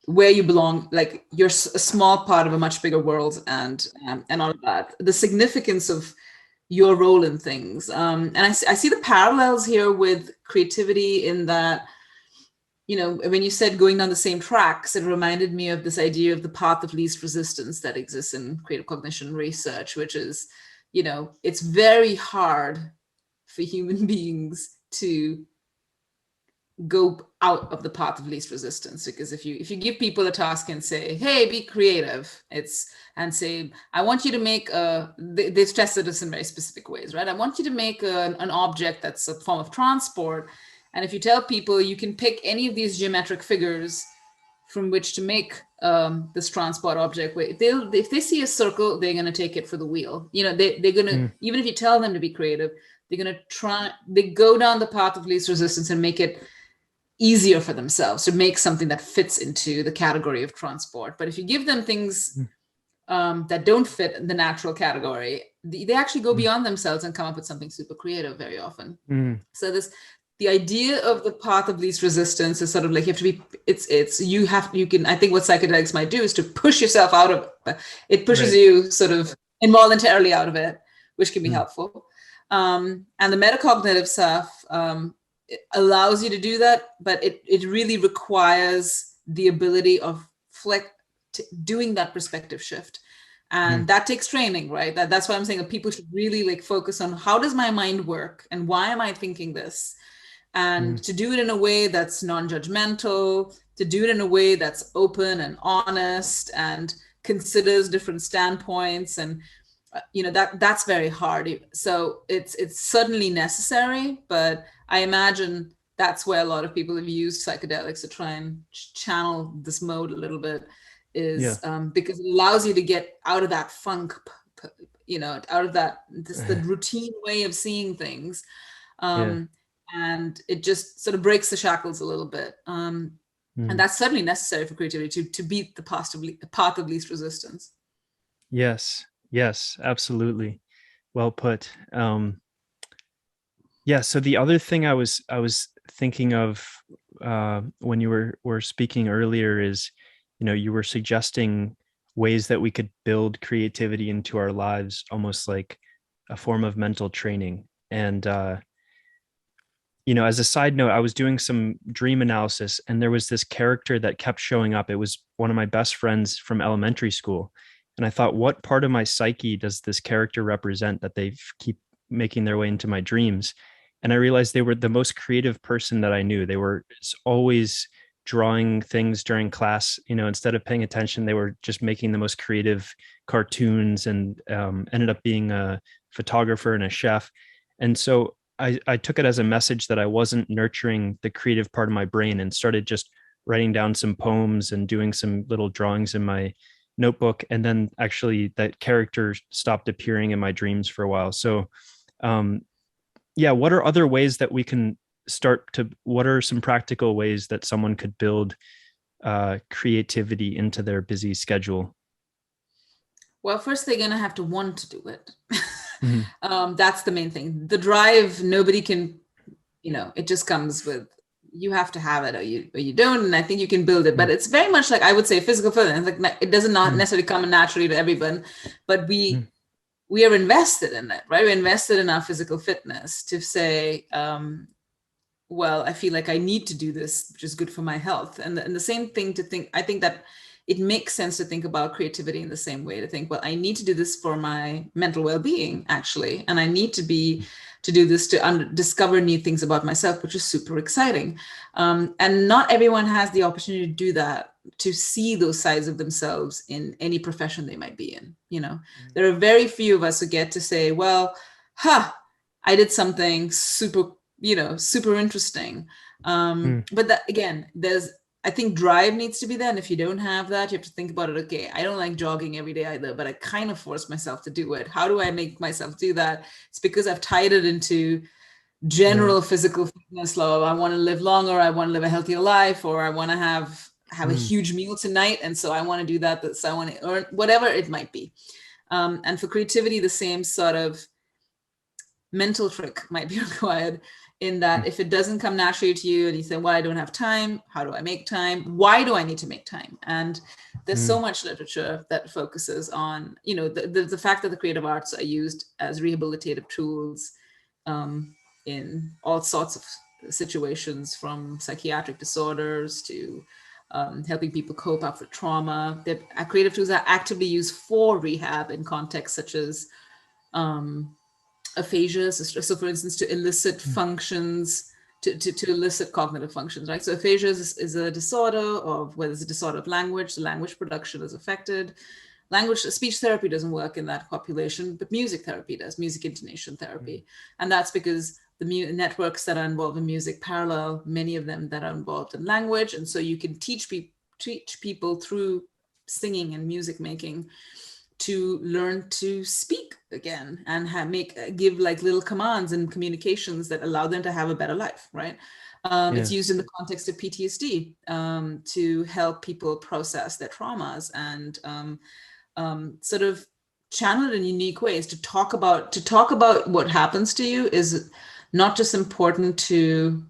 where you belong, like you're a small part of a much bigger world, and all of that. The significance of your role in things. And I see the parallels here with creativity in that when you said going down the same tracks, it reminded me of this idea of the path of least resistance that exists in creative cognition research, which is, it's very hard for human beings to go out of the path of least resistance, because if you give people a task and say, hey, be creative, and say, I want you to make they've tested this in very specific ways, right? I want you to make an object that's a form of transport. And if you tell people you can pick any of these geometric figures from which to make this transport object, if they see a circle, they're going to take it for the wheel. They're going to, even if you tell them to be creative, they're going to they go down the path of least resistance and make it easier for themselves to make something that fits into the category of transport. But if you give them things that don't fit the natural category, they actually go beyond themselves and come up with something super creative very often. So the idea of the path of least resistance is sort of like, you have to be, I think what psychedelics might do is to push yourself out of it. Pushes you sort of involuntarily out of it, which can be helpful. And the metacognitive stuff, it allows you to do that, but it really requires the ability of doing that perspective shift. And that takes training, right? That's why I'm saying that people should really focus on, how does my mind work and why am I thinking this? And to do it in a way that's non-judgmental, to do it in a way that's open and honest and considers different standpoints. And that's very hard. So it's certainly necessary, but I imagine that's where a lot of people have used psychedelics to try and channel this mode a little bit, because it allows you to get out of that funk, out of that the routine way of seeing things, and it just sort of breaks the shackles a little bit. And that's certainly necessary for creativity to beat the path of least resistance. Yes, absolutely. Well put. So the other thing I was thinking of when you were speaking earlier is, you were suggesting ways that we could build creativity into our lives, almost like a form of mental training. And as a side note, I was doing some dream analysis, and there was this character that kept showing up. It was one of my best friends from elementary school. And I thought, what part of my psyche does this character represent that they keep making their way into my dreams? And I realized they were the most creative person that I knew. They were always drawing things during class. Instead of paying attention, they were just making the most creative cartoons, and ended up being a photographer and a chef. And so I took it as a message that I wasn't nurturing the creative part of my brain, and started just writing down some poems and doing some little drawings in my notebook. And then actually that character stopped appearing in my dreams for a while. So what are other ways that we can what are some practical ways that someone could build creativity into their busy schedule? Well, first they're going to have to want to do it. That's the main thing. The drive, nobody can, it just comes with, you have to have it, or you don't. And I think you can build it, but it's very much like, I would say, physical fitness. It does not necessarily come naturally to everyone, but we are invested in it, right? We're invested in our physical fitness to say, well, I feel like I need to do this, which is good for my health. And the same thing I think that it makes sense to think about creativity in the same way, to think, well, I need to do this for my mental well-being, actually. And I need to do this to discover new things about myself, which is super exciting. And not everyone has the opportunity to do that, to see those sides of themselves in any profession they might be in. There are very few of us who get to say, well, I did something super interesting. But that, again, I think drive needs to be there. And if you don't have that, you have to think about it. Okay, I don't like jogging every day either, but I kind of force myself to do it. How do I make myself do that? It's because I've tied it into general physical fitness law. I want to live longer. I want to live a healthier life, or I want to have a huge meal tonight. And so I want to do that. So I want to earn, whatever it might be. And for creativity, the same sort of mental trick might be required, in that if it doesn't come naturally to you and you say, well, I don't have time, how do I make time? Why do I need to make time? And there's so much literature that focuses on, the fact that the creative arts are used as rehabilitative tools in all sorts of situations, from psychiatric disorders to helping people cope after trauma. Creative tools are actively used for rehab in contexts such as aphasia. So for instance, to elicit functions, to elicit cognitive functions, right? So aphasia is a disorder of, whether it's a disorder of language, the language production is affected. Speech therapy doesn't work in that population, but music therapy does, music intonation therapy. And that's because the networks that are involved in music parallel many of them that are involved in language. And so you can teach people through singing and music making to learn to speak again and give like little commands and communications that allow them to have a better life, right? It's used in the context of PTSD to help people process their traumas and sort of channel it in unique ways. To talk about what happens to you is not just important to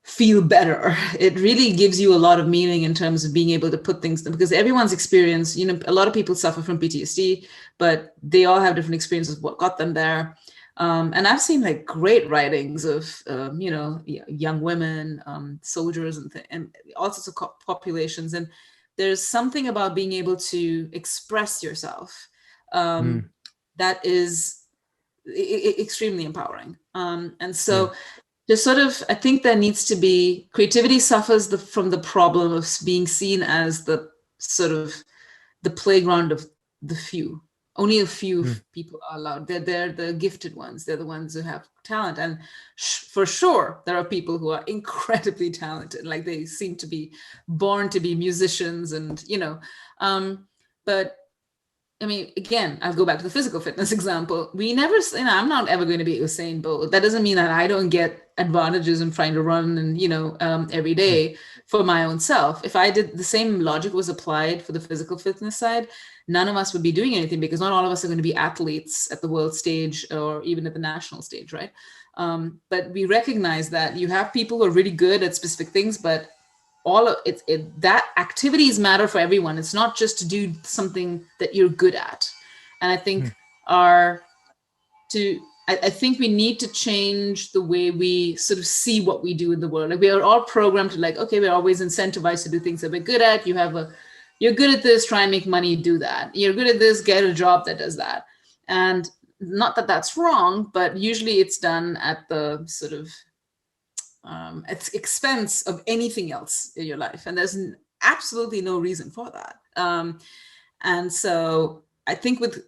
feel better. It really gives you a lot of meaning in terms of being able to put things, because everyone's experience, a lot of people suffer from PTSD, but they all have different experiences, what got them there. And I've seen like great writings of, young women, soldiers and all sorts of populations. And there's something about being able to express yourself that is extremely empowering. And so there's sort of, I think there needs to be, creativity suffers from the problem of being seen as the sort of the playground of the few. Only a few people are allowed. They're the gifted ones. They're the ones who have talent. And for sure, there are people who are incredibly talented. Like they seem to be born to be musicians and, but I mean, again, I'll go back to the physical fitness example. We never, I'm not ever going to be Usain Bolt. That doesn't mean that I don't get advantages in trying to run and, every day for my own self. If I did the same logic was applied for the physical fitness side, none of us would be doing anything, because not all of us are going to be athletes at the world stage or even at the national stage, right? But we recognize that you have people who are really good at specific things, but all of that activities matter for everyone. It's not just to do something that you're good at. And I think I think we need to change the way we sort of see what we do in the world. Like we are all programmed to like, okay, we're always incentivized to do things that we're good at. You're good at this, try and make money, do that. You're good at this, get a job that does that. And not that that's wrong, but usually it's done at the sort of at expense of anything else in your life. And there's absolutely no reason for that. And so I think with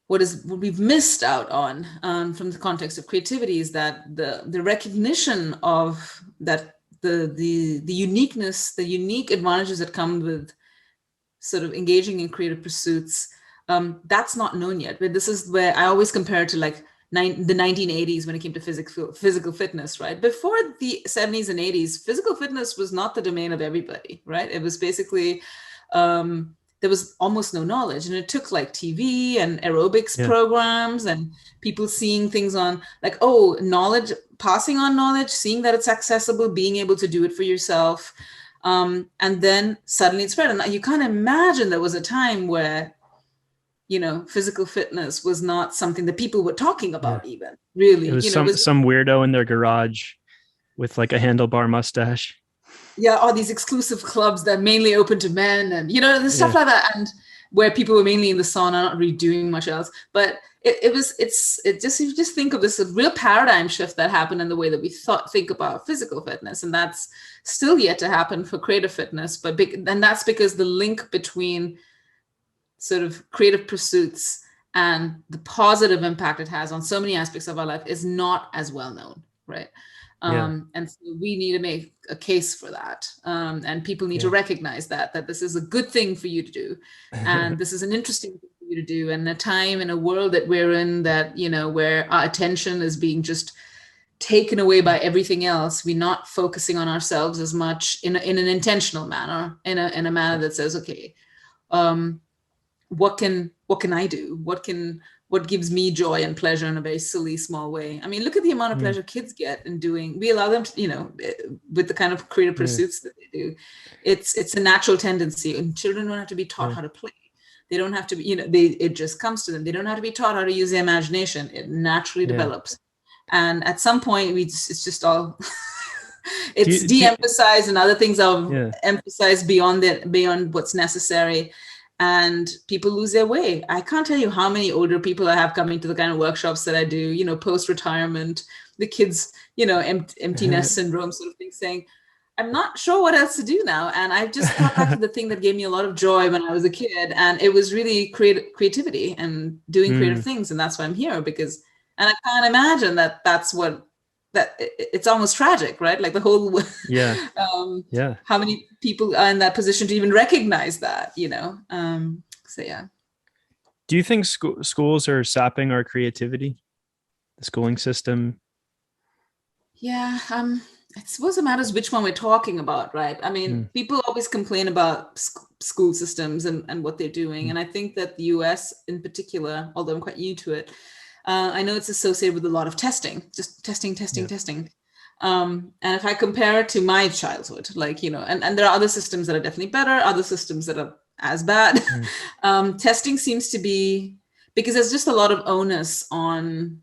what we've missed out on from the context of creativity is that the recognition of that the uniqueness, the unique advantages that come with sort of engaging in creative pursuits, that's not known yet. But this is where I always compare it to like the 1980s when it came to physical fitness, right? Before the 70s and 80s, physical fitness was not the domain of everybody, right? It was basically, there was almost no knowledge. And it took like TV and aerobics programs and people seeing things on like, knowledge, passing on knowledge, seeing that it's accessible, being able to do it for yourself. And then suddenly it spread. And you can't imagine there was a time where physical fitness was not something that people were talking about even, really. It was some weirdo in their garage with like a handlebar mustache. Yeah, all these exclusive clubs that mainly open to men and, the stuff like that. And where people were mainly in the sauna, not really doing much else. But you just think of this a real paradigm shift that happened in the way that we think about physical fitness. And that's still yet to happen for creative fitness. And that's because the link between sort of creative pursuits and the positive impact it has on so many aspects of our life is not as well known, right? And so we need to make a case for that. And people need to recognize that this is a good thing for you to do. And this is an interesting thing for you to do. And a time in a world that we're in that, where our attention is being just taken away by everything else, we're not focusing on ourselves as much in an intentional manner, in a manner that says, okay, what can I do? What gives me joy and pleasure in a very silly, small way? I mean, look at the amount of pleasure kids get in doing. We allow them to, with the kind of creative pursuits that they do. It's a natural tendency, and children don't have to be taught how to play. They don't have to be, it just comes to them. They don't have to be taught how to use their imagination. It naturally develops. And at some point, it's just all it's do you, de-emphasized, and other things are yeah. emphasized beyond what's necessary, and people lose their way. I can't tell you how many older people I have coming to the kind of workshops that I do, post-retirement, the kids, empty nest syndrome sort of thing, saying, I'm not sure what else to do now. And I just thought back to the thing that gave me a lot of joy when I was a kid, and it was really creativity and doing creative things. And that's why I'm here, and I can't imagine that it's almost tragic, right? Like the whole, how many people are in that position to even recognize that, so yeah. Do you think schools are sapping our creativity, the schooling system? Yeah, I suppose it matters which one we're talking about, right? I mean, people always complain about school systems and what they're doing. And I think that the US in particular, although I'm quite new to it, I know it's associated with a lot of testing, just testing. And if I compare it to my childhood, and there are other systems that are definitely better, other systems that are as bad. Testing seems to be, because there's just a lot of onus on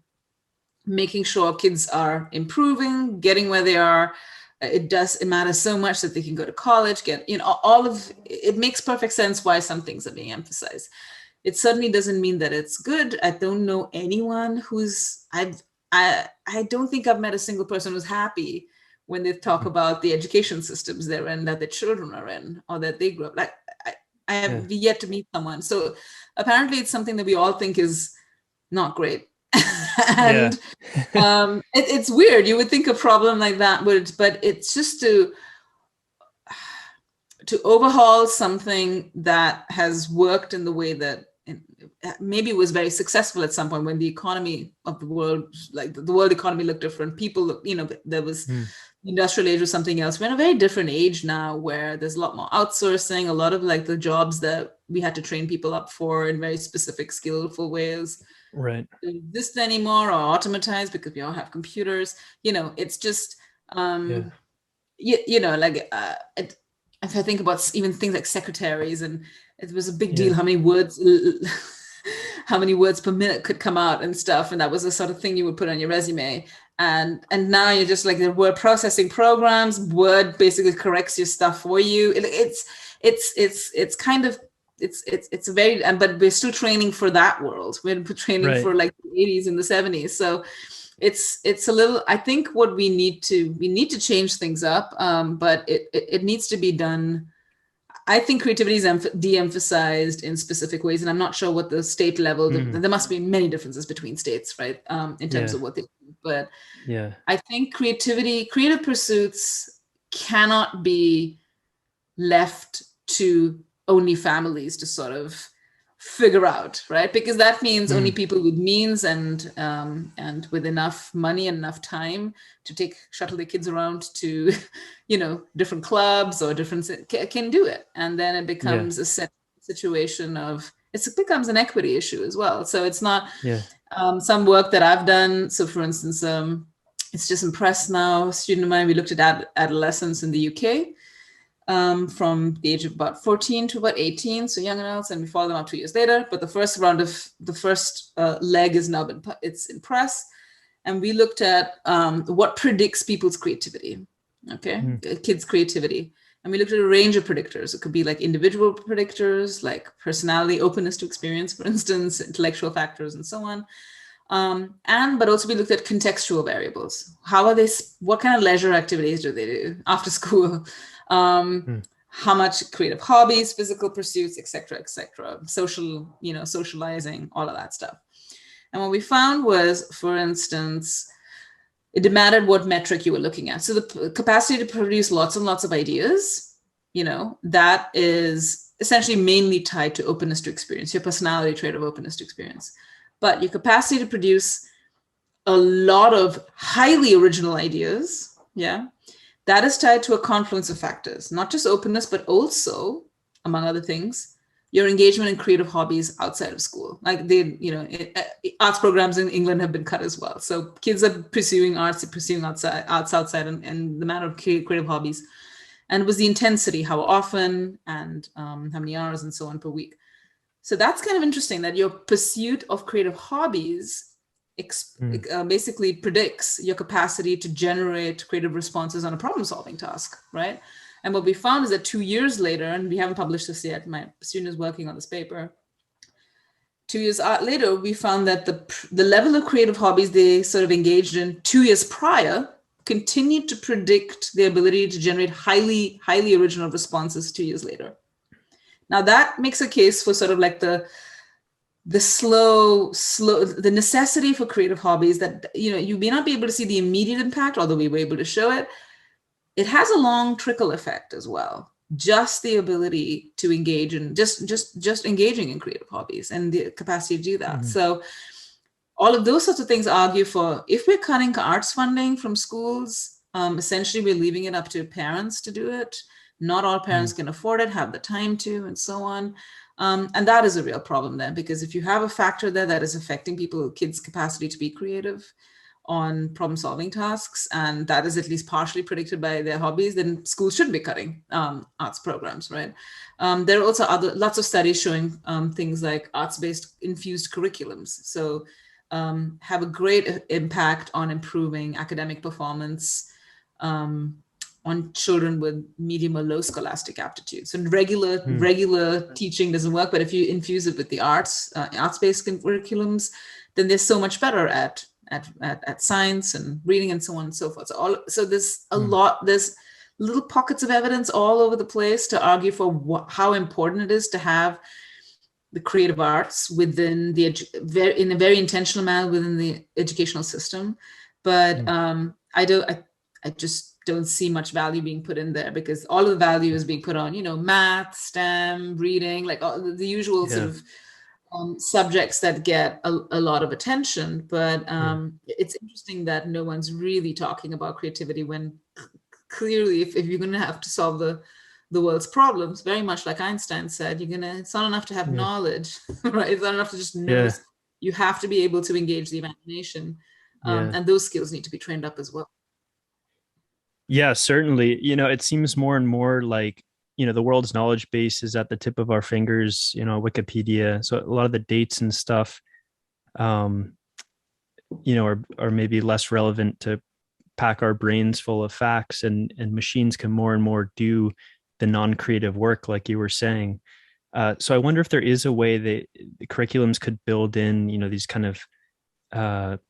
making sure kids are improving, getting where they are. It matters so much that they can go to college, it makes perfect sense why some things are being emphasized. It certainly doesn't mean that it's good. I don't know anyone I don't think I've met a single person who's happy when they talk about the education systems they're in, that their children are in, or that they grew up. Like I have yet to meet someone. So apparently it's something that we all think is not great. And it's weird. You would think a problem like that but it's just to overhaul something that has worked in the way that maybe was very successful at some point when the economy of the world, like the world economy, looked different. People, there was the industrial age or something else. We're in a very different age now where there's a lot more outsourcing, a lot of like the jobs that we had to train people up for in very specific, skillful ways. Right. Don't exist anymore or automatized because we all have computers. It's just, if I think about even things like secretaries, and it was a big deal how many words per minute could come out and stuff, and that was the sort of thing you would put on your resume. And now you're just like the word processing programs. Word basically corrects your stuff for you. It's kind of it's a very, but we're still training for that world. We're training for like the 80s and the 70s. So it's a little, I think what we need to change things up, but it needs to be done. I think creativity is de-emphasized in specific ways, and I'm not sure what the state level, there must be many differences between states, right? In terms of what they do. But I think creative pursuits cannot be left to only families to sort of figure out, right? Because that means only people with means and with enough money and enough time to shuttle their kids around to, different clubs or different can do it. And then it becomes a situation of, it becomes an equity issue as well. So it's not some work that I've done. So for instance, it's just impressed now, a student of mine, we looked at adolescents in the UK. From the age of about 14 to about 18, so young adults, and we follow them up 2 years later. But the first leg is now it's in press, and we looked at what predicts people's creativity, kids' creativity, and we looked at a range of predictors. It could be like individual predictors, like personality, openness to experience, for instance, intellectual factors, and so on. But also we looked at contextual variables. What kind of leisure activities do they do after school? How much creative hobbies, physical pursuits, et cetera, socializing, all of that stuff. And what we found was, for instance, it mattered what metric you were looking at. So the capacity to produce lots and lots of ideas, that is essentially mainly tied to openness to experience, your personality trait of openness to experience. But your capacity to produce a lot of highly original ideas, that is tied to a confluence of factors, not just openness, but also, among other things, your engagement in creative hobbies outside of school. Like arts programs in England have been cut as well. So kids are pursuing arts, outside, and the amount of creative hobbies. And it was the intensity, how often, and how many hours, and so on per week. So that's kind of interesting that your pursuit of creative hobbies basically predicts your capacity to generate creative responses on a problem-solving task, right? And what we found is that 2 years later, and we haven't published this yet, my student is working on this paper. 2 years later, we found that the level of creative hobbies they sort of engaged in 2 years prior continued to predict the ability to generate highly original responses 2 years later. Now that makes a case for sort of like the necessity for creative hobbies that, you may not be able to see the immediate impact, although we were able to show it. It has a long trickle effect as well. Just the ability to engage in just engaging in creative hobbies and the capacity to do that. Mm-hmm. So all of those sorts of things argue for, if we're cutting arts funding from schools, essentially we're leaving it up to parents to do it. Not all parents can afford it, have the time to, and so on. And that is a real problem then, because if you have a factor there that is affecting kids' capacity to be creative on problem-solving tasks, and that is at least partially predicted by their hobbies, then schools shouldn't be cutting arts programs, right? There are also lots of studies showing things like arts-based infused curriculums. So have a great impact on improving academic performance on children with medium or low scholastic aptitude. So regular teaching doesn't work, but if you infuse it with the arts-based curriculums, then they're so much better at science and reading and so on and so forth. So there's there's little pockets of evidence all over the place to argue for how important it is to have the creative arts within in a very intentional manner within the educational system. But I just don't see much value being put in there, because all of the value is being put on, math, STEM, reading, like all the usual sort of subjects that get a lot of attention. But it's interesting that no one's really talking about creativity, when clearly if you're going to have to solve the world's problems, very much like Einstein said, it's not enough to have knowledge, right? It's not enough to just know. You have to be able to engage the imagination, and those skills need to be trained up as well. Yeah, certainly. It seems more and more like, the world's knowledge base is at the tip of our fingers, Wikipedia. So a lot of the dates and stuff, are maybe less relevant to pack our brains full of facts, and machines can more and more do the non-creative work, like you were saying. So I wonder if there is a way that the curriculums could build in, these kind of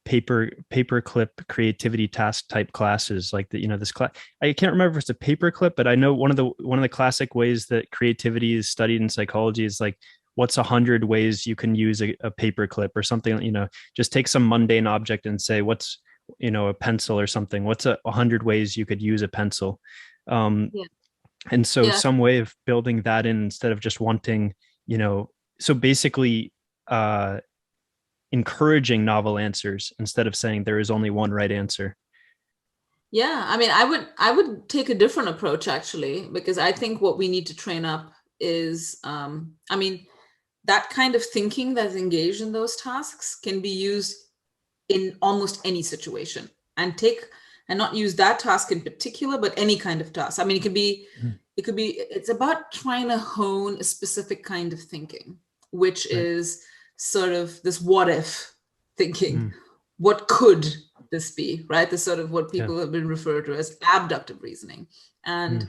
paperclip creativity task type classes, like this class. I can't remember if it's a paperclip, but I know one of the classic ways that creativity is studied in psychology is like, what's 100 ways you can use a paperclip or something. Just take some mundane object and say, what's a pencil or something. What's 100 ways you could use a pencil? And so some way of building that in, instead of just wanting, so basically encouraging novel answers instead of saying there is only one right answer. Yeah, I mean, I would take a different approach, actually, because I think what we need to train up is, that kind of thinking that's engaged in those tasks can be used in almost any situation, and not use that task in particular, but any kind of task. I mean, it's about trying to hone a specific kind of thinking, which is sort of this what if thinking. What could this be, right? This sort of what people have been referred to as abductive reasoning. And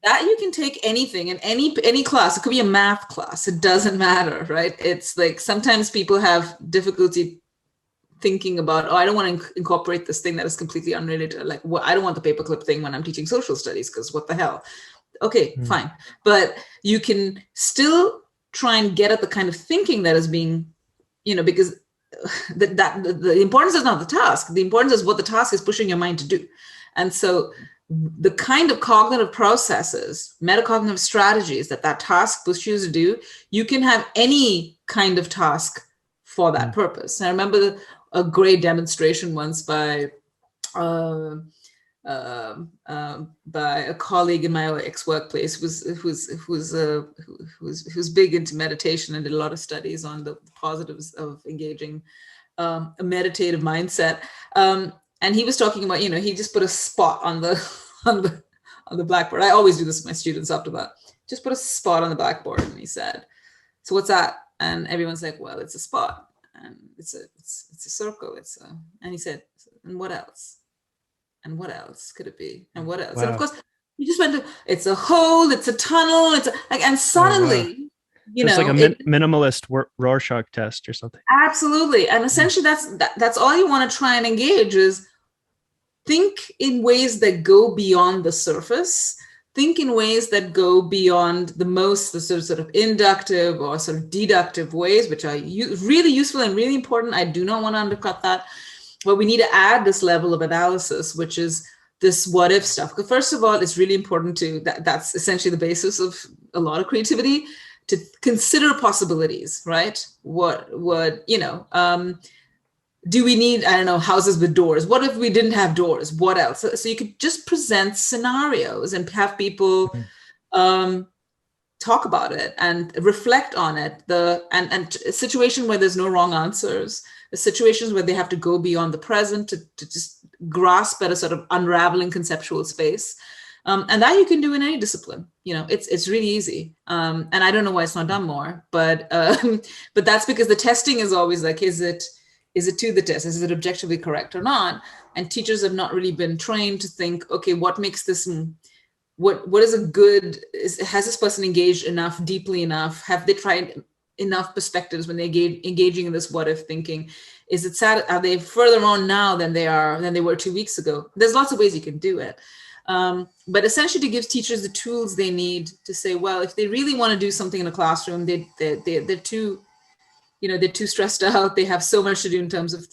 that you can take anything in any class. It could be a math class. It doesn't matter, right? It's like sometimes people have difficulty thinking about, I don't want to incorporate this thing that is completely unrelated. Like, I don't want the paperclip thing when I'm teaching social studies, because what the hell? Okay, fine. But you can still try and get at the kind of thinking that is being, because the importance is not the task. The importance is what the task is pushing your mind to do. And so the kind of cognitive processes, metacognitive strategies that task pushes you to do, you can have any kind of task for that purpose. And I remember a great demonstration once by a colleague in my ex-workplace who's big into meditation and did a lot of studies on the positives of engaging a meditative mindset. And he was talking about, he just put a spot on the blackboard. I always do this with my students after that. Just put a spot on the blackboard, and he said, "So what's that?" And everyone's like, "Well, it's a spot." And it's a circle. And he said, and what else? And what else could it be? And what else? Wow. And of course, we just went to, it's a hole, it's a tunnel, and suddenly, it's like a minimalist Rorschach test or something. Absolutely. And essentially that's all you want to try and engage is think in ways that go beyond the surface. Think in ways that go beyond the sort of inductive or sort of deductive ways, which are really useful and really important. I do not want to undercut that. But we need to add this level of analysis, which is this what if stuff. Because first of all, it's really important that's essentially the basis of a lot of creativity, to consider possibilities, right? Do we need, I don't know, houses with doors? What if we didn't have doors? What else? So you could just present scenarios and have people talk about it and reflect on it. And a situation where there's no wrong answers, the situations where they have to go beyond the present to just grasp at a sort of unraveling conceptual space. And that you can do in any discipline. It's really easy. And I don't know why it's not done more, but that's because the testing is always like, is it to the test? Is it objectively correct or not? And teachers have not really been trained to think, okay, what makes this, what is a good, has this person engaged enough, deeply enough? Have they tried enough perspectives when they engaging in this what if thinking? Is it sad? Are they further on now than they were 2 weeks ago? There's lots of ways you can do it. But essentially to give teachers the tools they need to say, well, if they really want to do something in a classroom, they're too stressed out. They have so much to do in terms of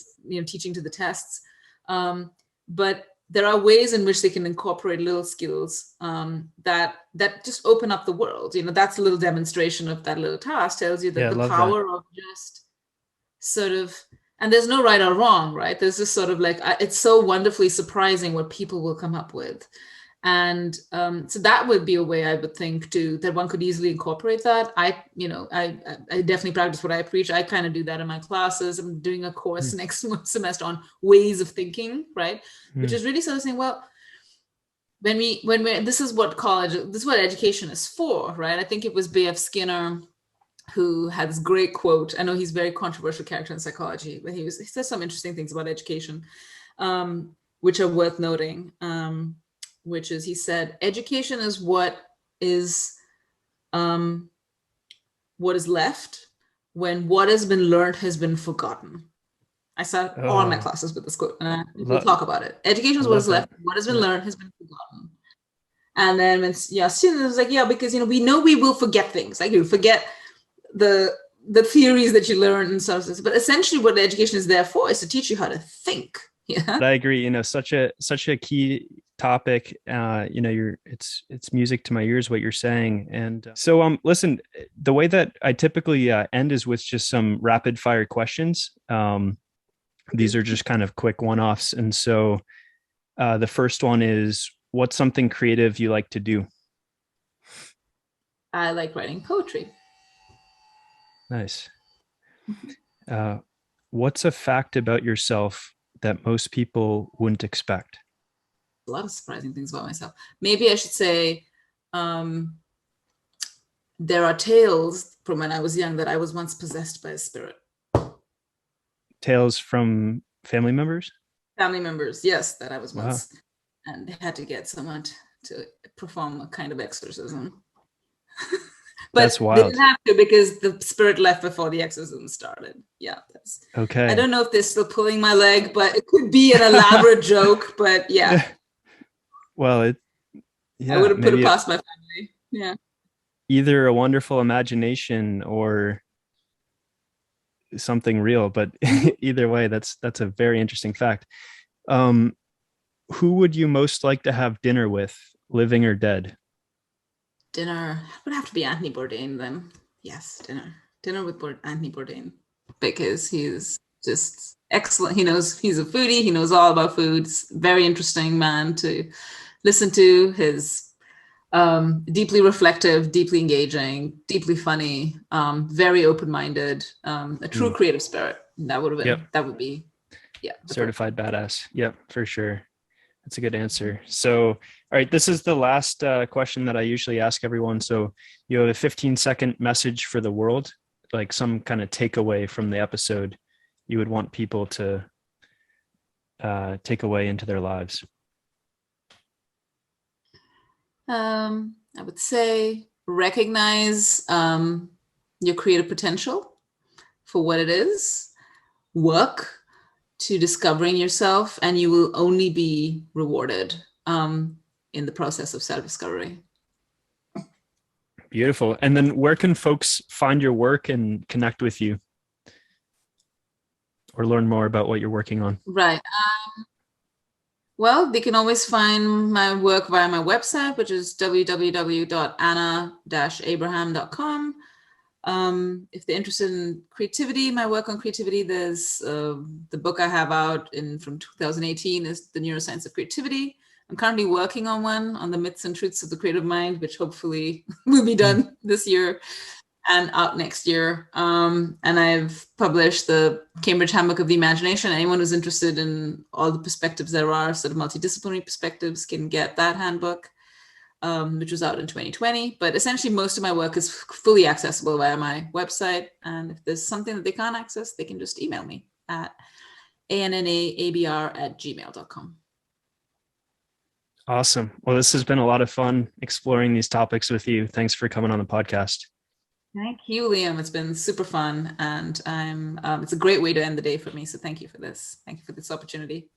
teaching to the tests. But there are ways in which they can incorporate little skills that just open up the world. That's a little demonstration of that little task, tells you that the power of just sort of, and there's no right or wrong, right? There's this sort of like, it's so wonderfully surprising what people will come up with. And so that would be a way I would think that one could easily incorporate that. I definitely practice what I preach. I kind of do that in my classes. I'm doing a course next semester on ways of thinking, right? Which is really sort of saying, well, when this is what education is for, right? I think it was B.F. Skinner who had this great quote. I know he's a very controversial character in psychology, but he says some interesting things about education, which are worth noting. Which is, he said, education is what is left when what has been learned has been forgotten. I start all my classes with this quote, and we'll talk about it. Education is what is left, what has been learned has been forgotten. And then when students was like, because we know we will forget things, like you forget the theories that you learn and stuff. But essentially, what education is there for is to teach you how to think. Yeah, I agree. Such a key topic. It's music to my ears what you're saying. And so listen, the way that I typically end is with just some rapid fire questions. These are just kind of quick one-offs. And so the first one is, what's something creative you like to do? I like writing poetry. Nice. What's a fact about yourself that most people wouldn't expect? A lot of surprising things about myself. Maybe I should say there are tales from when I was young that I was once possessed by a spirit. Tales from family members? Family members, yes, that I was once, and had to get someone to perform a kind of exorcism. But that's wild. They didn't have to because the spirit left before the exorcism started. Yeah. Okay. I don't know if they're still pulling my leg, but it could be an elaborate joke, but yeah. Well, I would have put it past my family. Yeah. Either a wonderful imagination or something real, but either way, that's a very interesting fact. Who would you most like to have dinner with, living or dead? Dinner would have to be Anthony Bourdain then. Yes, dinner with Anthony Bourdain, because he's just excellent. He's a foodie. He knows all about foods. Very interesting man to listen to. His deeply reflective, deeply engaging, deeply funny, very open-minded, a true creative spirit. That would have been. Yep. That would be. Yeah. Certified badass. Yep, for sure. That's a good answer. So, all right, this is the last question that I usually ask everyone. So you have a 15-second message for the world, like some kind of takeaway from the episode. you would want people to take away into their lives? I would say recognize your creative potential for what it is, work to discovering yourself, and you will only be rewarded in the process of self-discovery. Beautiful. And then where can folks find your work and connect with you or learn more about what you're working on? Right. Well, they can always find my work via my website, which is www.anna-abraham.com. If they're interested in creativity, my work on creativity, there's the book I have out from 2018 is The Neuroscience of Creativity. I'm currently working on one on the myths and truths of the creative mind, which hopefully will be done this year and out next year. And I've published the Cambridge Handbook of the Imagination. Anyone who's interested in all the perspectives there are, sort of multidisciplinary perspectives, can get that handbook, which was out in 2020. But essentially, most of my work is fully accessible via my website. And if there's something that they can't access, they can just email me at annabr@gmail.com. Awesome. Well, this has been a lot of fun exploring these topics with you. Thanks for coming on the podcast. Thank you, Liam. It's been super fun, and it's a great way to end the day for me. So thank you for this. Thank you for this opportunity.